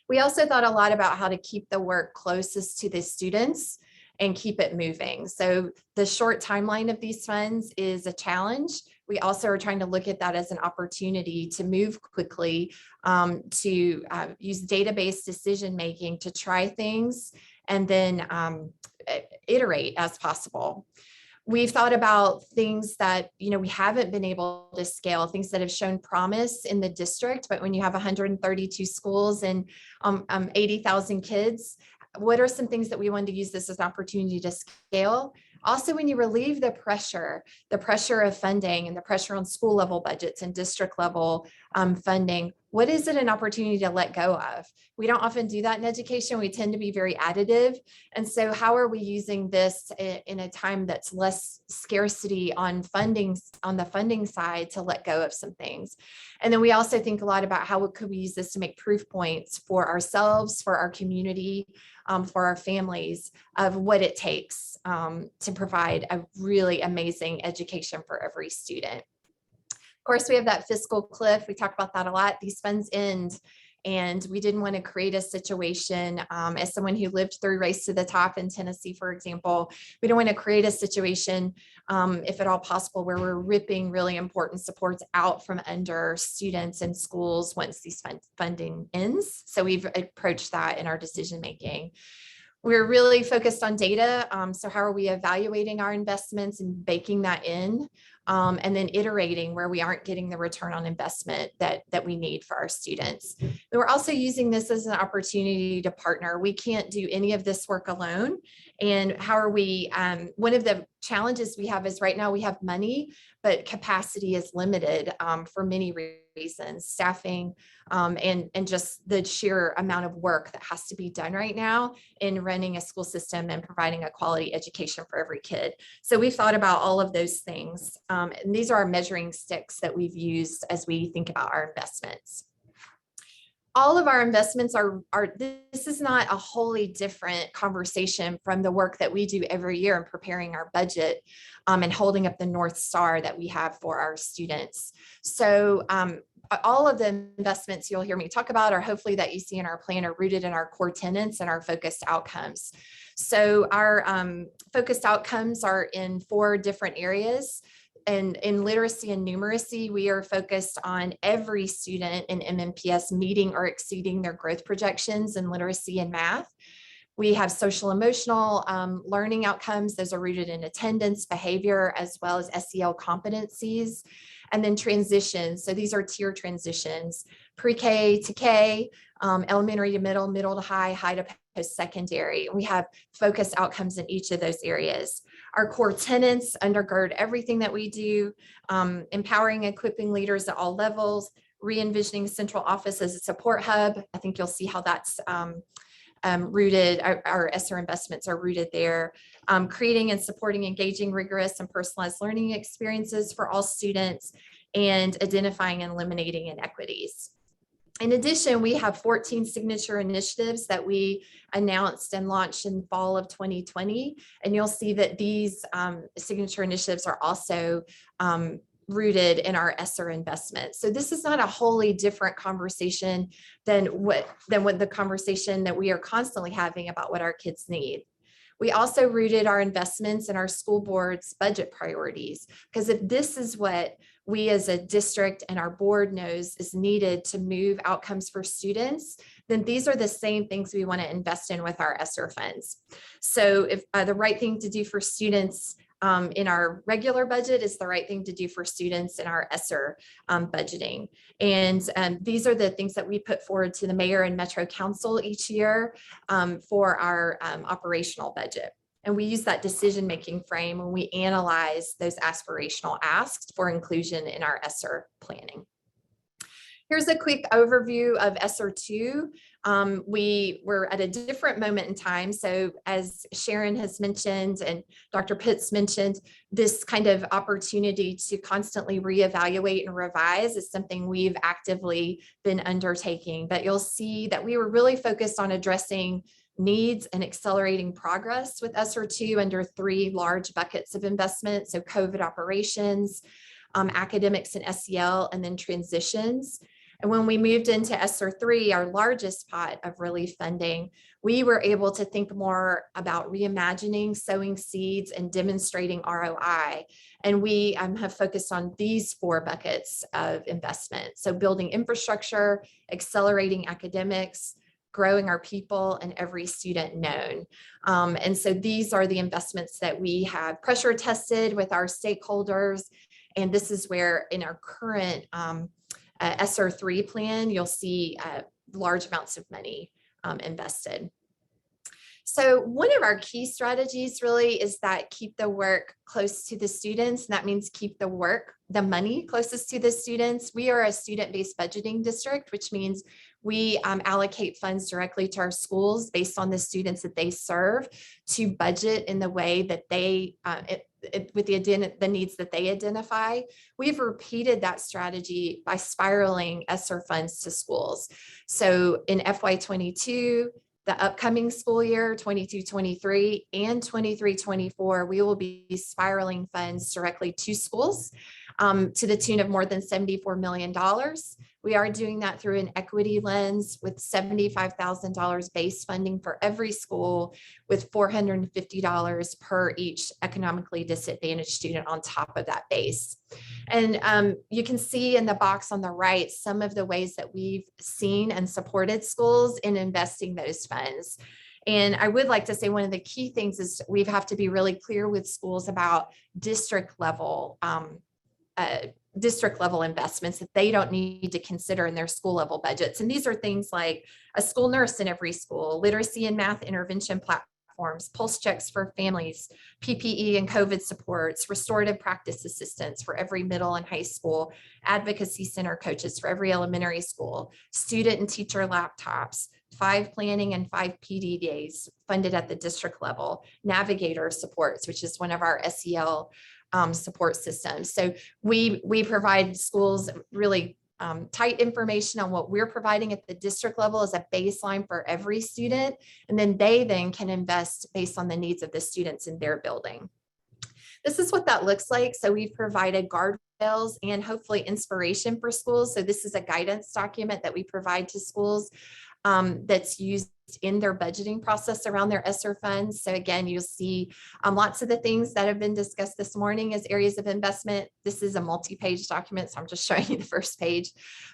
We also thought a lot about how to keep the work closest to the students and keep it moving. So the short timeline of these funds is a challenge. We also are trying to look at that as an opportunity to move quickly, to use database decision-making to try things and then iterate as possible. We've thought about things that, we haven't been able to scale, things that have shown promise in the district, but when you have 132 schools and 80,000 kids, what are some things that we wanted to use this as an opportunity to scale? Also, when you relieve the pressure of funding and the pressure on school level budgets and district level funding, what is it an opportunity to let go of? We don't often do that in education. We tend to be very additive. And so how are we using this in a time that's less scarcity on funding, on the funding side, to let go of some things? And then we also think a lot about how could we use this to make proof points for ourselves, for our community, for our families, of what it takes to provide a really amazing education for every student. Of course, we have that fiscal cliff. We talk about that a lot. These funds end, and we didn't want to create a situation, as someone who lived through Race to the Top in Tennessee, for example, we don't want to create a situation, if at all possible, where we're ripping really important supports out from under students and schools once these funding ends. So we've approached that in our decision making. We're really focused on data. So how are we evaluating our investments and baking that in? And then iterating where we aren't getting the return on investment that we need for our students. And we're also using this as an opportunity to partner. We can't do any of this work alone. And how are we, one of the challenges we have is right now we have money, but capacity is limited for many reasons, staffing, and just the sheer amount of work that has to be done right now in running a school system and providing a quality education for every kid. So we've thought about all of those things. And these are our measuring sticks that we've used as we think about our investments. All of our investments are, this is not a wholly different conversation from the work that we do every year in preparing our budget and holding up the North Star that we have for our students. So all of the investments you'll hear me talk about, or hopefully that you see in our plan, are rooted in our core tenets and our focused outcomes. So our focused outcomes are in 4 different areas. And in literacy and numeracy, we are focused on every student in MNPS meeting or exceeding their growth projections in literacy and math. We have social emotional learning outcomes. Those are rooted in attendance, behavior, as well as SEL competencies. And then transitions. So these are tier transitions, pre-K to K, elementary to middle, middle to high, high to post-secondary. We have focused outcomes in each of those areas. Our core tenets undergird everything that we do, empowering, equipping leaders at all levels, re-envisioning central office as a support hub. I think you'll see how that's rooted, our ESSER investments are rooted there. Creating and supporting engaging, rigorous, and personalized learning experiences for all students, and identifying and eliminating inequities. In addition, we have 14 signature initiatives that we announced and launched in fall of 2020. And you'll see that these signature initiatives are also rooted in our ESSER investment. So this is not a wholly different conversation than what the conversation that we are constantly having about what our kids need. We also rooted our investments in our school board's budget priorities, because if this is what we as a district and our board knows is needed to move outcomes for students, then these are the same things we want to invest in with our ESSER funds. So if the right thing to do for students in our regular budget is the right thing to do for students in our ESSER budgeting. And these are the things that we put forward to the mayor and Metro Council each year for our operational budget. And we use that decision-making frame when we analyze those aspirational asks for inclusion in our ESSER planning. Here's a quick overview of ESSER 2. We were at a different moment in time. So as Sharon has mentioned and Dr. Pitts mentioned, this kind of opportunity to constantly reevaluate and revise is something we've actively been undertaking. But you'll see that we were really focused on addressing needs and accelerating progress with ESSER 2 under 3 large buckets of investment. So COVID operations, academics and SEL, and then transitions. And when we moved into ESSER 3, our largest pot of relief funding, we were able to think more about reimagining, sowing seeds, and demonstrating ROI. And we have focused on these 4 buckets of investment. So building infrastructure, accelerating academics, growing our people, and every student known. And so these are the investments that we have pressure tested with our stakeholders. And this is where in our current ESSER 3 plan, you'll see large amounts of money invested. So one of our key strategies really is that keep the work close to the students. And that means keep the money closest to the students. We are a student-based budgeting district, which means we allocate funds directly to our schools based on the students that they serve to budget in the way that they, with the needs that they identify. We've repeated that strategy by spiraling ESSER funds to schools. So in FY22, the upcoming school year, 22-23 and 23-24, we will be spiraling funds directly to schools to the tune of more than $74 million. We are doing that through an equity lens with $75,000 base funding for every school, with $450 per each economically disadvantaged student on top of that base. And you can see in the box on the right some of the ways that we've seen and supported schools in investing those funds. And I would like to say one of the key things is we have to be really clear with schools about district level investments that they don't need to consider in their school level budgets. And these are things like a school nurse in every school, literacy and math intervention platforms, pulse checks for families, PPE and COVID supports, restorative practice assistants for every middle and high school, advocacy center coaches for every elementary school, student and teacher laptops, 5 planning and 5 PD days funded at the district level, navigator supports, which is one of our SEL support systems. So we provide schools really tight information on what we're providing at the district level as a baseline for every student. And then they can invest based on the needs of the students in their building. This is what that looks like. So we've provided guardrails and hopefully inspiration for schools. So this is a guidance document that we provide to schools that's used in their budgeting process around their ESSER funds. So again, you'll see lots of the things that have been discussed this morning as areas of investment. This is a multi-page document, so I'm just showing you the first page.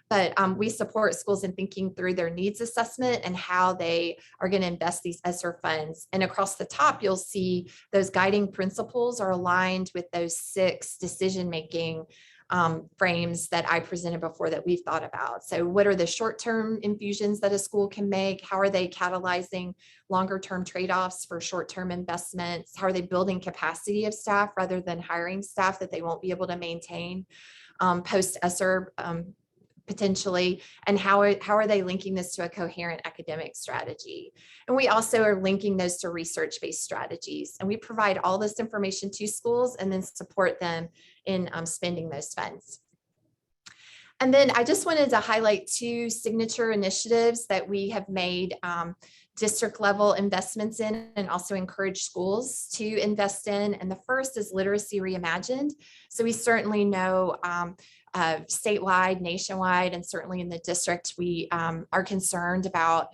But we support schools in thinking through their needs assessment and how they are going to invest these ESSER funds. And across the top, you'll see those guiding principles are aligned with those 6 decision-making frames that I presented before that we've thought about. So what are the short-term infusions that a school can make? How are they catalyzing longer-term trade-offs for short-term investments? How are they building capacity of staff rather than hiring staff that they won't be able to maintain post-ESSER potentially? And how are they linking this to a coherent academic strategy? And we also are linking those to research-based strategies. And we provide all this information to schools and then support them in spending those funds. And then I just wanted to highlight 2 signature initiatives that we have made district level investments in and also encourage schools to invest in. And the first is Literacy Reimagined. So we certainly know statewide, nationwide, and certainly in the district, we are concerned about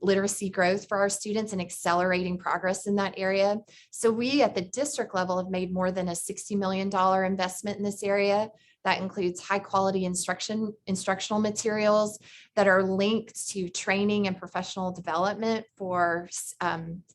literacy growth for our students and accelerating progress in that area. So we at the district level have made more than a $60 million investment in this area. That includes high quality instructional materials that are linked to training and professional development for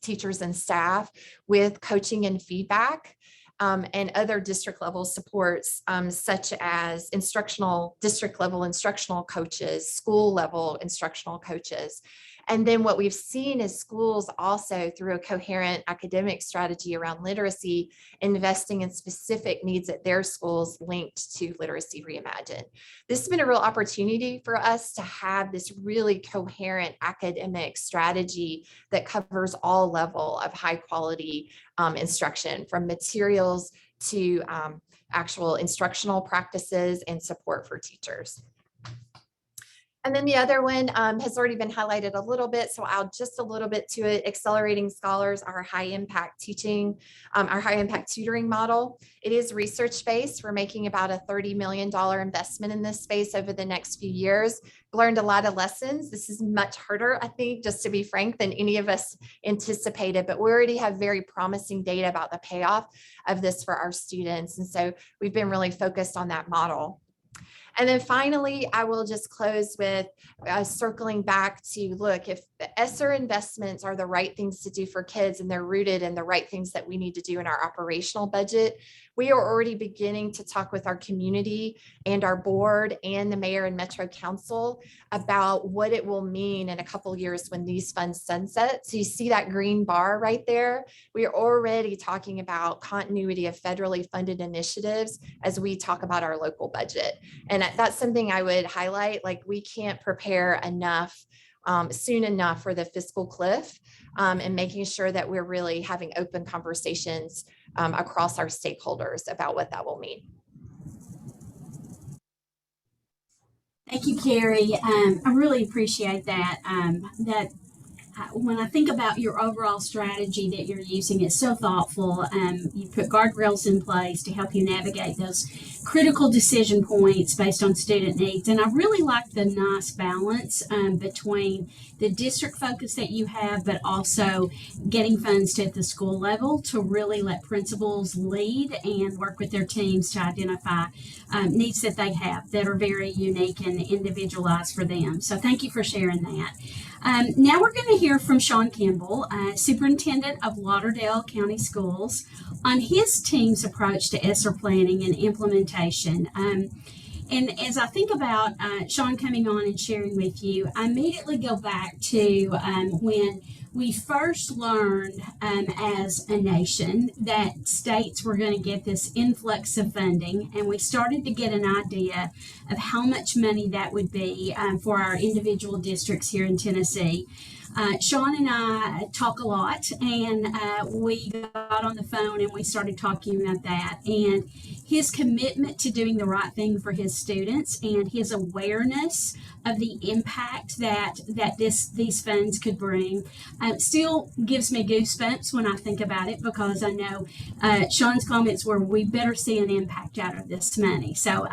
teachers and staff, with coaching and feedback. And other district level supports, such as district level instructional coaches, school level instructional coaches. And then what we've seen is schools also, through a coherent academic strategy around literacy, investing in specific needs at their schools linked to Literacy Reimagined. This has been a real opportunity for us to have this really coherent academic strategy that covers all level of high quality instruction, from materials to actual instructional practices and support for teachers. And then the other one has already been highlighted a little bit, so I'll just a little bit to it. Accelerating Scholars, our high impact teaching, our high impact tutoring model. It is research based. We're making about a $30 million investment in this space over the next few years. Learned a lot of lessons. This is much harder, I think, just to be frank, than any of us anticipated, but we already have very promising data about the payoff of this for our students. And so we've been really focused on that model. And then finally, I will just close with circling back to look, if the ESSER investments are the right things to do for kids and they're rooted in the right things that we need to do in our operational budget, we are already beginning to talk with our community and our board and the mayor and Metro Council about what it will mean in a couple years when these funds sunset. So you see that green bar right there. We are already talking about continuity of federally funded initiatives as we talk about our local budget. And that's something I would highlight, like we can't prepare enough soon enough for the fiscal cliff, and making sure that we're really having open conversations across our stakeholders about what that will mean. Thank you, Carrie. I really appreciate that. When I think about your overall strategy that you're using, it's so thoughtful. You put guardrails in place to help you navigate those critical decision points based on student needs. And I really like the nice balance between the district focus that you have, but also getting funds to at the school level to really let principals lead and work with their teams to identify needs that they have that are very unique and individualized for them. So thank you for sharing that. Now we're going to hear from Sean Kimball, Superintendent of Lauderdale County Schools, on his team's approach to ESSER planning and implementation. And as I think about Sean coming on and sharing with you, I immediately go back to when we first learned as a nation that states were going to get this influx of funding, and we started to get an idea of how much money that would be for our individual districts here in Tennessee. Sean and I talk a lot, and we got on the phone and we started talking about that, and his commitment to doing the right thing for his students and his awareness of the impact that these funds could bring still gives me goosebumps when I think about it, because I know Sean's comments were, we better see an impact out of this money. So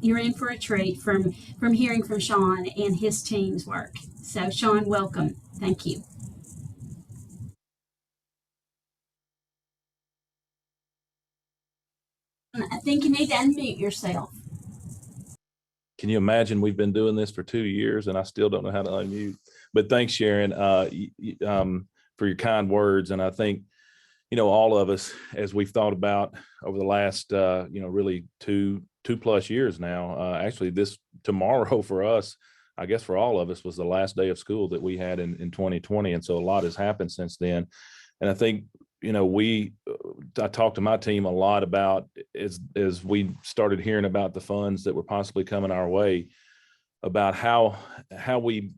you're in for a treat from hearing from Sean and his team's work. So Sean, welcome. Thank you. I think you need to unmute yourself. Can you imagine we've been doing this for 2 years and I still don't know how to unmute? But thanks, Sharon, for your kind words. And I think, all of us, as we've thought about over the last, really two plus years now, actually this tomorrow for us, I guess for all of us, was the last day of school that we had in 2020. And so a lot has happened since then. And I think, I talked to my team a lot about, as we started hearing about the funds that were possibly coming our way, about how we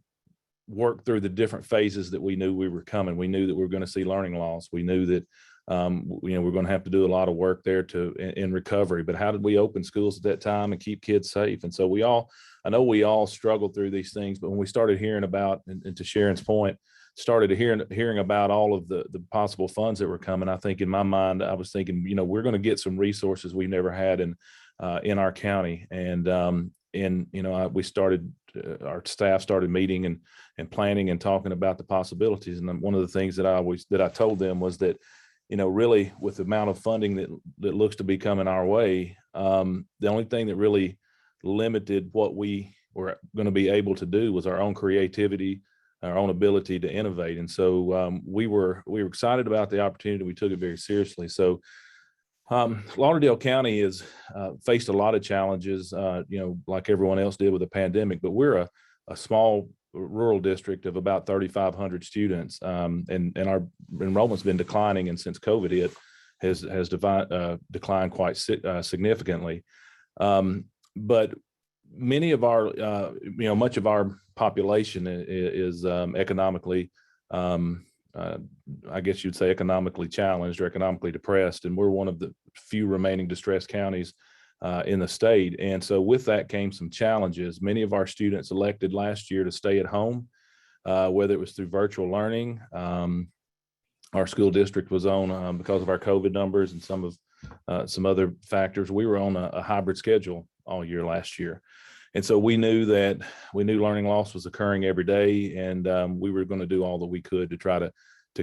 worked through the different phases that we knew we were coming. We knew that we were going to see learning loss. We knew that we're going to have to do a lot of work there in recovery. But how did we open schools at that time and keep kids safe? And so I know we all struggled through these things, but when we started hearing about, and to Sharon's point, started hearing about all of the possible funds that were coming, I think in my mind, I was thinking, we're going to get some resources we've never had in our county. And we started, our staff started meeting and planning and talking about the possibilities. And one of the things that I told them was that, really with the amount of funding that looks to be coming our way, the only thing that really limited what we were going to be able to do was our own creativity, our own ability to innovate. And so we were excited about the opportunity. We took it very seriously. So Lauderdale County has faced a lot of challenges, like everyone else did with the pandemic, but we're a small rural district of about 3,500 students. And our enrollment's been declining. And since COVID hit, has declined quite significantly. But many of our, much of our population is economically, I guess you'd say economically challenged or economically depressed. And we're one of the few remaining distressed counties in the state. And so with that came some challenges. Many of our students elected last year to stay at home, whether it was through virtual learning. Our school district was on, because of our COVID numbers and some other factors, we were on a hybrid schedule all year last year. And so we knew learning loss was occurring every day, and we were going to do all that we could to try to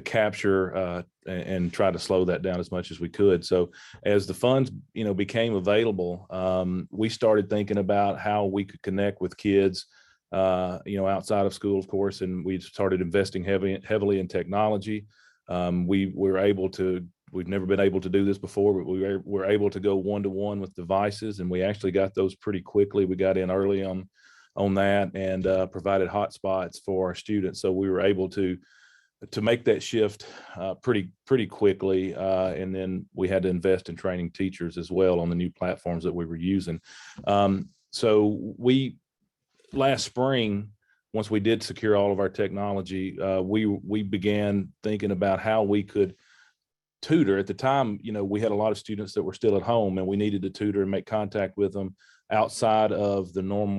capture and try to slow that down as much as we could. So as the funds, became available, we started thinking about how we could connect with kids, outside of school, of course, and we started investing heavily in technology. We were able to we've never been able to do this before, but we were able to go one-to-one with devices, and we actually got those pretty quickly. We got in early on that and provided hotspots for our students. So we were able to make that shift pretty quickly. And then we had to invest in training teachers as well on the new platforms that we were using. So last spring, once we did secure all of our technology, we began thinking about how we could tutor. At the time, we had a lot of students that were still at home, and we needed to tutor and make contact with them outside of the normal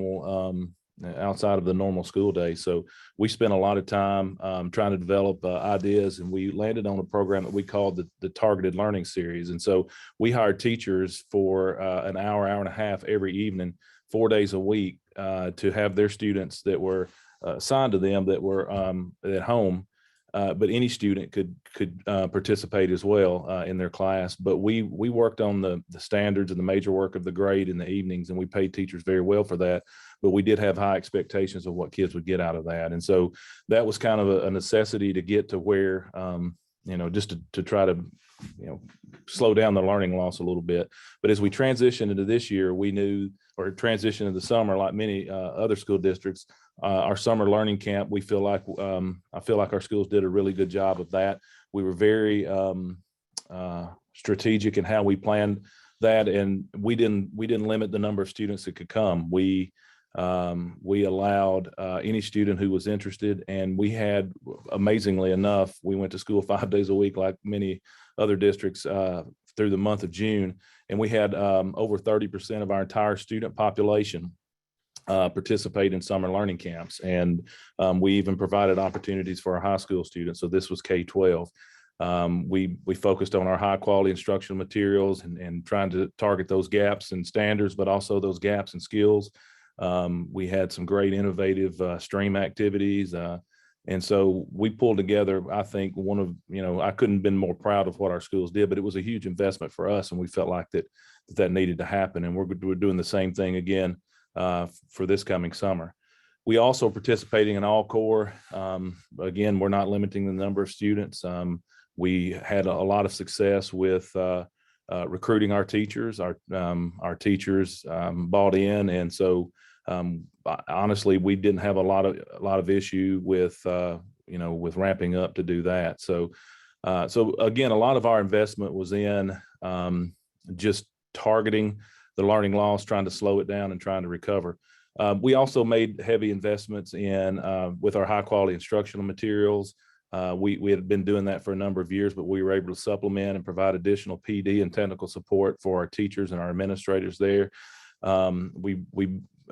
school day. So we spent a lot of time trying to develop ideas, and we landed on a program that we called the Targeted Learning Series. And so we hired teachers for an hour and a half every evening, 4 days a week, to have their students that were assigned to them that were at home. But any student could participate as well in their class. But we worked on the standards and the major work of the grade in the evenings, and we paid teachers very well for that. But we did have high expectations of what kids would get out of that. And so that was kind of a necessity to get to where, just to try to, slow down the learning loss a little bit. But as we transitioned into this year, we knew, or transitioned into the summer, like many other school districts, our summer learning camp, I feel like our schools did a really good job of that. We were very strategic in how we planned that, and we didn't limit the number of students that could come. We allowed any student who was interested, and we had, amazingly enough, we went to school 5 days a week like many other districts through the month of June, and we had over 30% of our entire student population participate in summer learning camps. And we even provided opportunities for our high school students. So this was K-12. We focused on our high quality instructional materials and trying to target those gaps in standards, but also those gaps in skills. We had some great innovative stream activities. And so we pulled together, I think, I couldn't have been more proud of what our schools did, but it was a huge investment for us. And we felt like that needed to happen. And we're doing the same thing again for this coming summer. We also participating in all core. Again, we're not limiting the number of students. We had a lot of success with recruiting our teachers. Our teachers bought in, and so honestly, we didn't have a lot of issue with with ramping up to do that. So again, a lot of our investment was in just targeting the learning loss, trying to slow it down and trying to recover. We also made heavy investments in with our high quality instructional materials. We had been doing that for a number of years, but we were able to supplement and provide additional PD and technical support for our teachers and our administrators there. We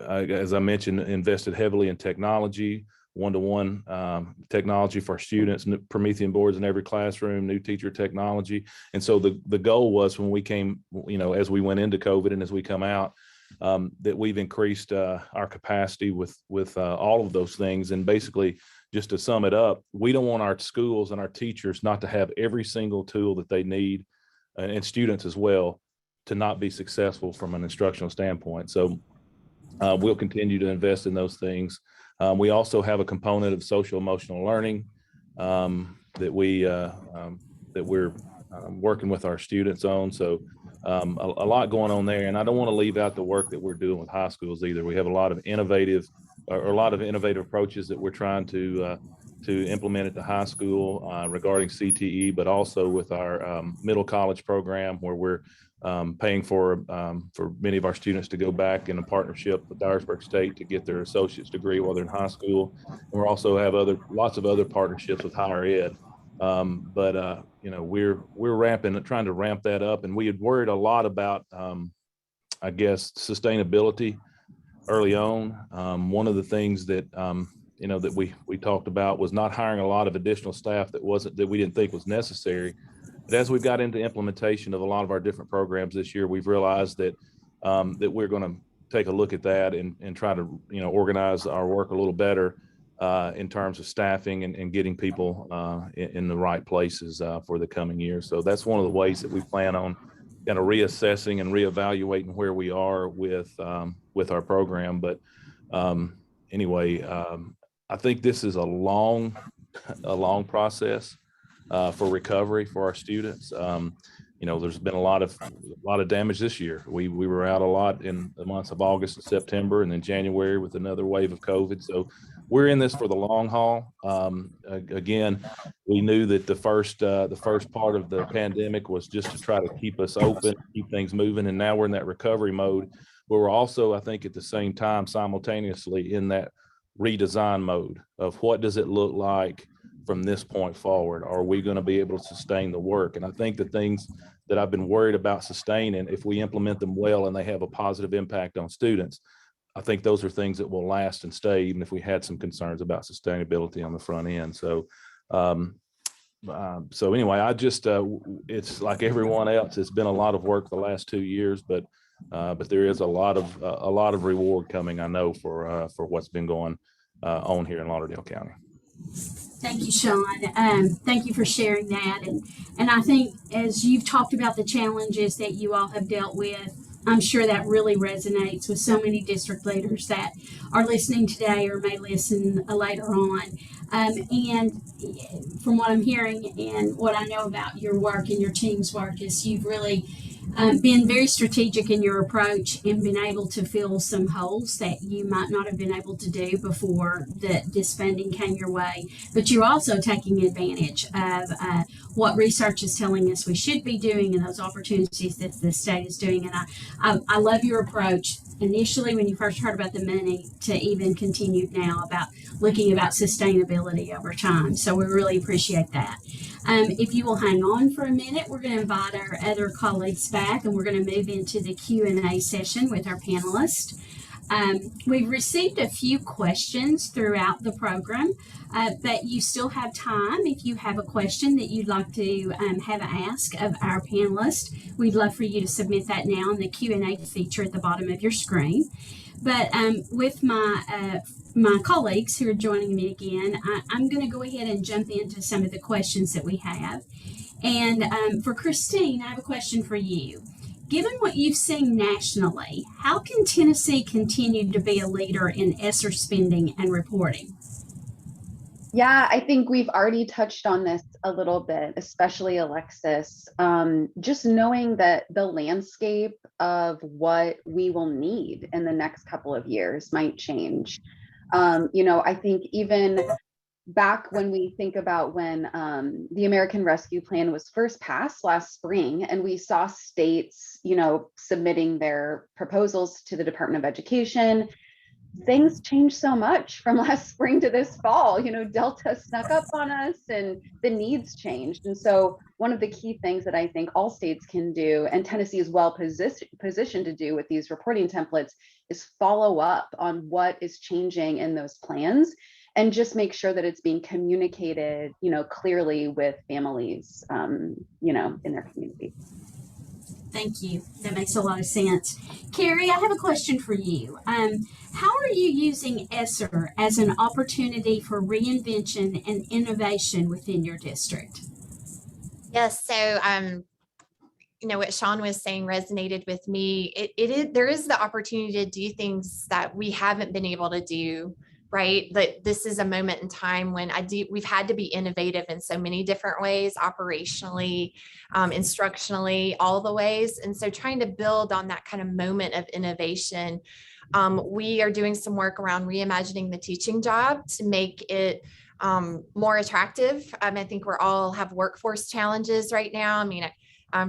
as I mentioned, invested heavily in technology, one-to-one technology for our students, Promethean boards in every classroom, new teacher technology. And so the goal was, when we came, as we went into COVID and as we come out, that we've increased our capacity with all of those things. And basically, just to sum it up, we don't want our schools and our teachers not to have every single tool that they need, and students as well, to not be successful from an instructional standpoint. So we'll continue to invest in those things. We also have a component of social emotional learning that we're working with our students on. So a lot going on there, and I don't want to leave out the work that we're doing with high schools either. We have a lot of innovative approaches that we're trying to implement at the high school regarding CTE, but also with our middle college program, where we're paying for many of our students to go back in a partnership with Dyersburg State to get their associate's degree while they're in high school. And we also have lots of other partnerships with higher ed. But we're trying to ramp that up. And we had worried a lot about, sustainability early on. One of the things that that we talked about was not hiring a lot of additional staff that we didn't think was necessary. But as we've got into implementation of a lot of our different programs this year, we've realized that we're going to take a look at that and try to organize our work a little better in terms of staffing and getting people in the right places for the coming year. So that's one of the ways that we plan on kind of reassessing and reevaluating where we are with our program. But anyway, I think this is a long process. for recovery for our students. There's been a lot of damage this year. We were out a lot in the months of August and September, and then January with another wave of COVID. So we're in this for the long haul. Again, we knew that the first part of the pandemic was just to try to keep us open, keep things moving, and now we're in that recovery mode. But we're also, I think, at the same time, simultaneously in that redesign mode of what does it look like from this point forward? Are we going to be able to sustain the work? And I think the things that I've been worried about sustaining, if we implement them well and they have a positive impact on students, I think those are things that will last and stay, even if we had some concerns about sustainability on the front end. So, anyway, it's like everyone else. It's been a lot of work the last 2 years, but there is a lot of reward coming, I know, for what's been going on here in Lauderdale County. Thank you, Sean. Thank you for sharing that. And I think as you've talked about the challenges that you all have dealt with, I'm sure that really resonates with so many district leaders that are listening today or may listen later on. And from what I'm hearing and what I know about your work and your team's work is you've really been very strategic in your approach and been able to fill some holes that you might not have been able to do before this funding came your way. But you're also taking advantage of what research is telling us we should be doing and those opportunities that the state is doing. And I love your approach initially when you first heard about the money to even continued now about looking about sustainability over time. So we really appreciate that. If you will hang on for a minute, we're going to invite our other colleagues back and we're going to move into the Q&A session with our panelists. We've received a few questions throughout the program, but you still have time. If you have a question that you'd like to have an ask of our panelists, we'd love for you to submit that now in the Q&A feature at the bottom of your screen. But with my colleagues who are joining me again, I'm going to go ahead and jump into some of the questions that we have. And for Christine, I have a question for you. Given what you've seen nationally, how can Tennessee continue to be a leader in ESSER spending and reporting? Yeah, I think we've already touched on this a little bit, especially Alexis. Just knowing that the landscape of what we will need in the next couple of years might change. I think even back when we think about when the American Rescue Plan was first passed last spring, and we saw states, submitting their proposals to the Department of Education, things changed so much from last spring to this fall. Delta snuck up on us and the needs changed. And so one of the key things that I think all states can do, and Tennessee is well positioned to do with these reporting templates, is follow up on what is changing in those plans and just make sure that it's being communicated, clearly with families, in their community. Thank you. That makes a lot of sense. Carrie, I have a question for you. How are you using ESSER as an opportunity for reinvention and innovation within your district? Yes, so what Sean was saying resonated with me. There is the opportunity to do things that we haven't been able to do, right? That this is a moment in time when we've had to be innovative in so many different ways, operationally, instructionally, all the ways. And so trying to build on that kind of moment of innovation, we are doing some work around reimagining the teaching job to make it more attractive. I think we all have workforce challenges right now.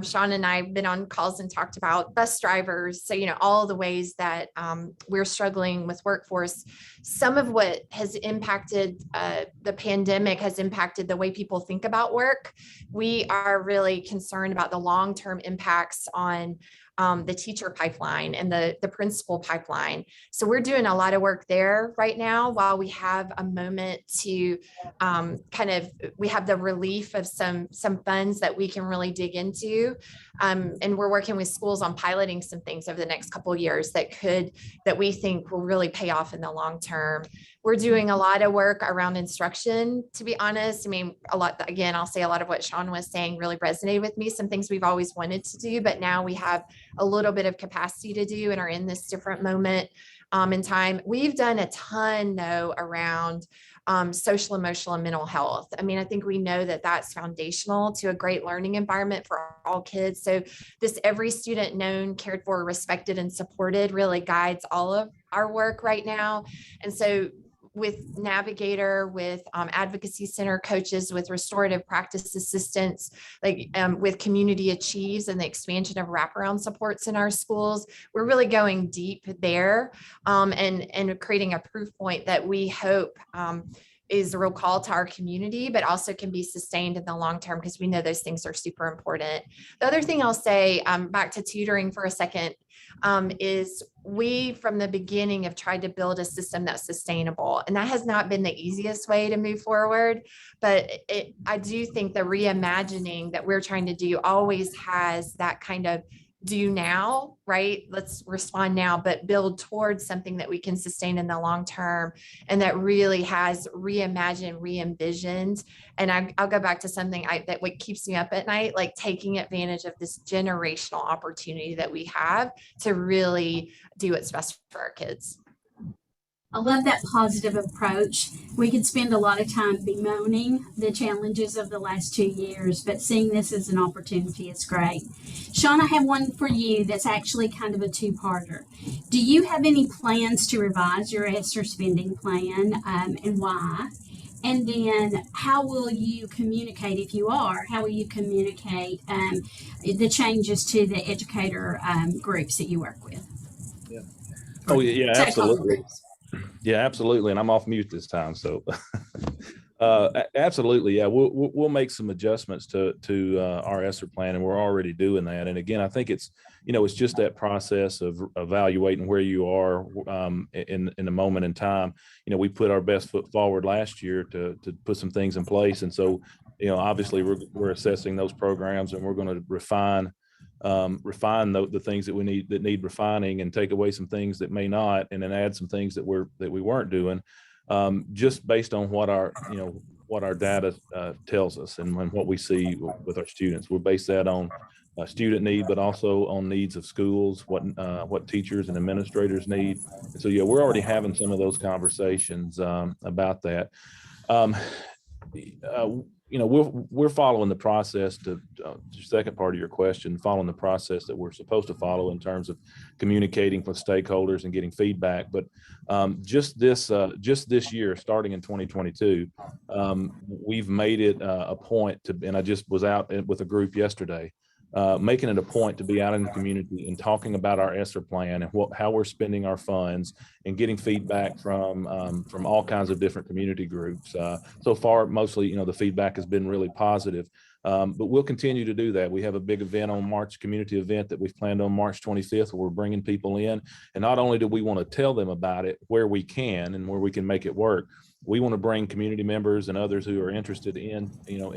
Sean and I have been on calls and talked about bus drivers. So, all the ways that we're struggling with workforce. Some of what has impacted the pandemic has impacted the way people think about work. We are really concerned about the long-term impacts on the teacher pipeline and the principal pipeline. So we're doing a lot of work there right now while we have a moment to we have the relief of some funds that we can really dig into. And we're working with schools on piloting some things over the next couple of years that we think will really pay off in the long term. We're doing a lot of work around instruction, to be honest. I'll say a lot of what Sean was saying really resonated with me. Some things we've always wanted to do, but now we have a little bit of capacity to do and are in this different moment. in time. We've done a ton though around social, emotional, and mental health. I mean, I think we know that that's foundational to a great learning environment for all kids. So this every student known, cared for, respected, and supported really guides all of our work right now. And so with Navigator, with Advocacy Center coaches, with restorative practice assistants, like with Community Achieves and the expansion of wraparound supports in our schools, we're really going deep there and creating a proof point that we hope is a real call to our community, but also can be sustained in the long term because we know those things are super important. The other thing I'll say, back to tutoring for a second, is we from the beginning have tried to build a system that's sustainable, and that has not been the easiest way to move forward, but I do think the reimagining that we're trying to do always has that kind of do now, right? Let's respond now, but build towards something that we can sustain in the long term and that really has reimagined, re-envisioned. And I'll go back to something that what keeps me up at night, like taking advantage of this generational opportunity that we have to really do what's best for our kids. I love that positive approach. We could spend a lot of time bemoaning the challenges of the last 2 years, but seeing this as an opportunity is great. Sean, I have one for you that's actually kind of a two-parter. Do you have any plans to revise your ESSER spending plan, and why? And then how will you communicate, if you are, how will you communicate the changes to the educator groups that you work with? Yeah. Oh, yeah, absolutely. Yeah, absolutely. And I'm off mute this time. So absolutely. Yeah, we'll make some adjustments to our ESSER plan, and we're already doing that. And again, I think it's just that process of evaluating where you are in the moment in time. We put our best foot forward last year to put some things in place. And so, obviously we're assessing those programs, and we're going to refine the things that need refining, and take away some things that may not, and then add some things that we weren't doing, just based on what our data tells us and what we see with our students. We'll base that on student need, but also on needs of schools, what teachers and administrators need. And so, yeah, we're already having some of those conversations about that. We're following the process to the second part of your question, following the process that we're supposed to follow in terms of communicating with stakeholders and getting feedback. But just this year, starting in 2022, we've made it a point to, and I just was out with a group yesterday, making it a point to be out in the community and talking about our ESSER plan and how we're spending our funds, and getting feedback from all kinds of different community groups. So far, mostly, the feedback has been really positive, but we'll continue to do that. We have a big event on community event that we've planned on March 25th, where we're bringing people in. And not only do we want to tell them about it where we can and where we can make it work, we want to bring community members and others who are interested in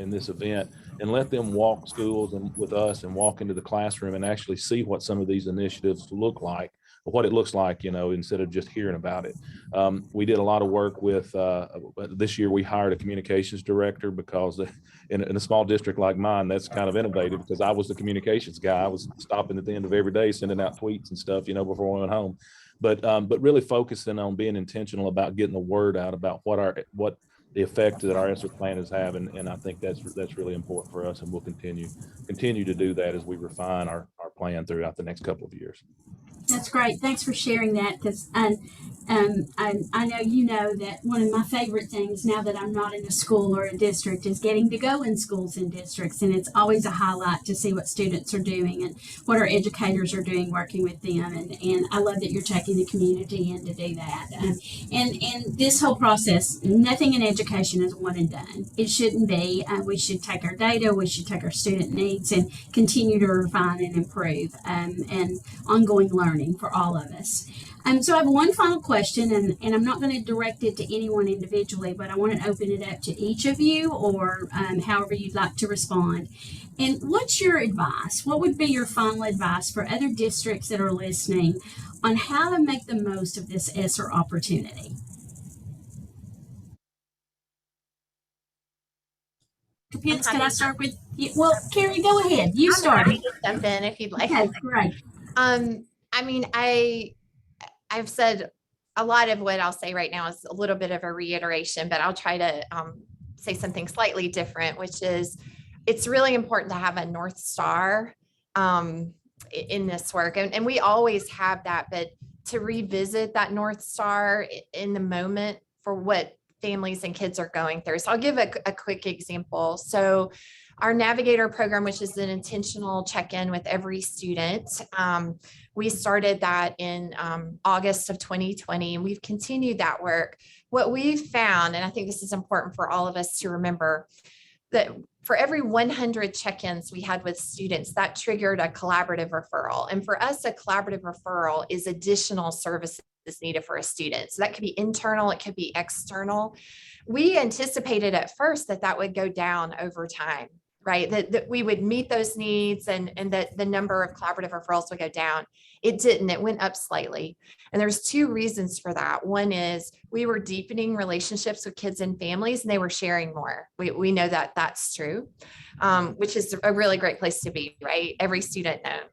this event, and let them walk schools and with us, and walk into the classroom and actually see what some of these initiatives look like, or what it looks like, instead of just hearing about it. We did a lot of work with, this year we hired a communications director, because in a small district like mine, that's kind of innovative, because I was the communications guy. I was stopping at the end of every day, sending out tweets and stuff, before I went home. But really focusing on being intentional about getting the word out about what the effect that our ESSER plan is having. And I think that's really important for us, and we'll continue to do that as we refine our plan throughout the next couple of years. That's great. Thanks for sharing that, because I know that one of my favorite things now that I'm not in a school or a district is getting to go in schools and districts, and it's always a highlight to see what students are doing and what our educators are doing working with them, and I love that you're taking the community in to do that. And this whole process, nothing in education is one and done. It shouldn't be. We should take our data, we should take our student needs, and continue to refine and improve, and ongoing learning for all of us. So I have one final question, and I'm not going to direct it to anyone individually, but I want to open it up to each of you, or however you'd like to respond. And what's your advice? What would be your final advice for other districts that are listening on how to make the most of this ESSER opportunity? Depends. Can I start with you? Well, Carrie, go ahead. You start. Jump in if you'd like. Okay, great. I mean, I've said a lot of what I'll say right now is a little bit of a reiteration, but I'll try to say something slightly different, which is it's really important to have a North Star in this work. And we always have that, but to revisit that North Star in the moment for what families and kids are going through. So I'll give a quick example. So our Navigator program, which is an intentional check-in with every student, we started that in August of 2020, and we've continued that work. What we've found, and I think this is important for all of us to remember, that for every 100 check-ins we had with students, that triggered a collaborative referral. And for us, a collaborative referral is additional services needed for a student. So that could be internal, it could be external. We anticipated at first that that would go down over time, right? That we would meet those needs and that the number of collaborative referrals would go down. It didn't, it went up slightly. And there's two reasons for that. One is we were deepening relationships with kids and families, and they were sharing more. We know that that's true, which is a really great place to be, right? Every student knows.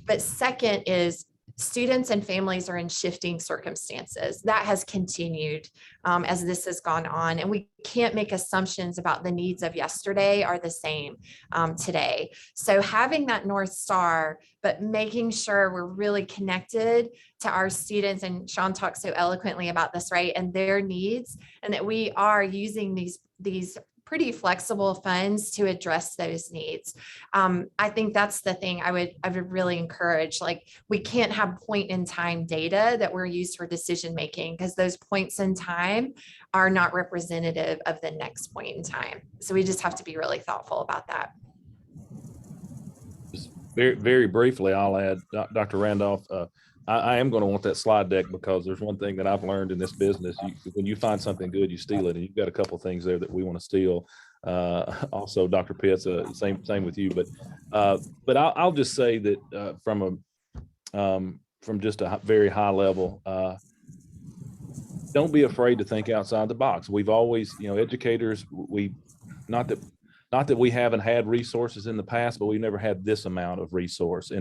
But second is students and families are in shifting circumstances. That has continued as this has gone on, and we can't make assumptions about the needs of yesterday are the same today. So having that North Star, but making sure we're really connected to our students, and Sean talked so eloquently about this, right? And their needs, and that we are using these pretty flexible funds to address those needs. I think that's the thing I would really encourage. Like, we can't have point in time data that we're used for decision making, because those points in time are not representative of the next point in time. So we just have to be really thoughtful about that. Just very, very briefly, I'll add, Dr. Randolph, I am going to want that slide deck, because there's one thing that I've learned in this business. When you find something good, you steal it, and you've got a couple of things there that we want to steal. Also, Dr. Pitts, same with you. But I'll just say that from just a very high level, don't be afraid to think outside the box. We've always, educators, not that we haven't had resources in the past, but we've never had this amount of resource.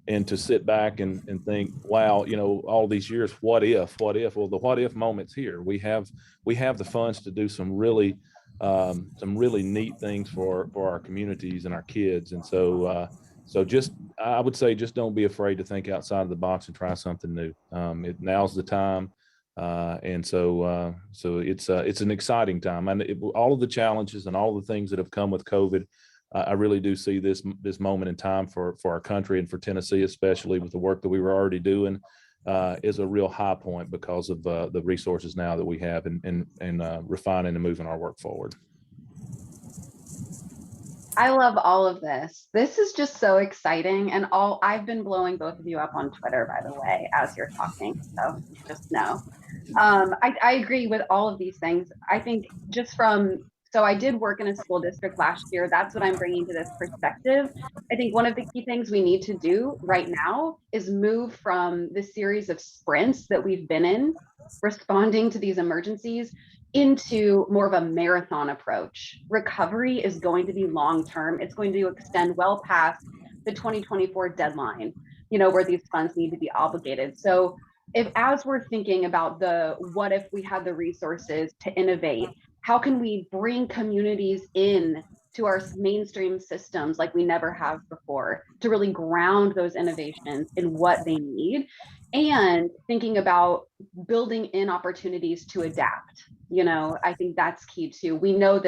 And to sit back and think, wow, all these years, what if? Well, the what if moment's here. We have the funds to do some really neat things for our communities and our kids. And so I would say, just don't be afraid to think outside of the box and try something new. Now's the time. And so it's an exciting time. And all of the challenges and all the things that have come with COVID, I really do see this moment in time for our country, and for Tennessee, especially with the work that we were already doing, is a real high point because of the resources now that we have and refining and moving our work forward. I love all of this. This is just so exciting. And I've been blowing both of you up on Twitter, by the way, as you're talking. So just know. I agree with all of these things. I think so I did work in a school district last year. That's what I'm bringing to this perspective. I think one of the key things we need to do right now is move from the series of sprints that we've been in, responding to these emergencies, into more of a marathon approach. Recovery is going to be long-term. It's going to extend well past the 2024 deadline, where these funds need to be obligated. So as we're thinking about what if we had the resources to innovate, how can we bring communities in to our mainstream systems like we never have before, to really ground those innovations in what they need, and thinking about building in opportunities to adapt. I think that's key too. We know that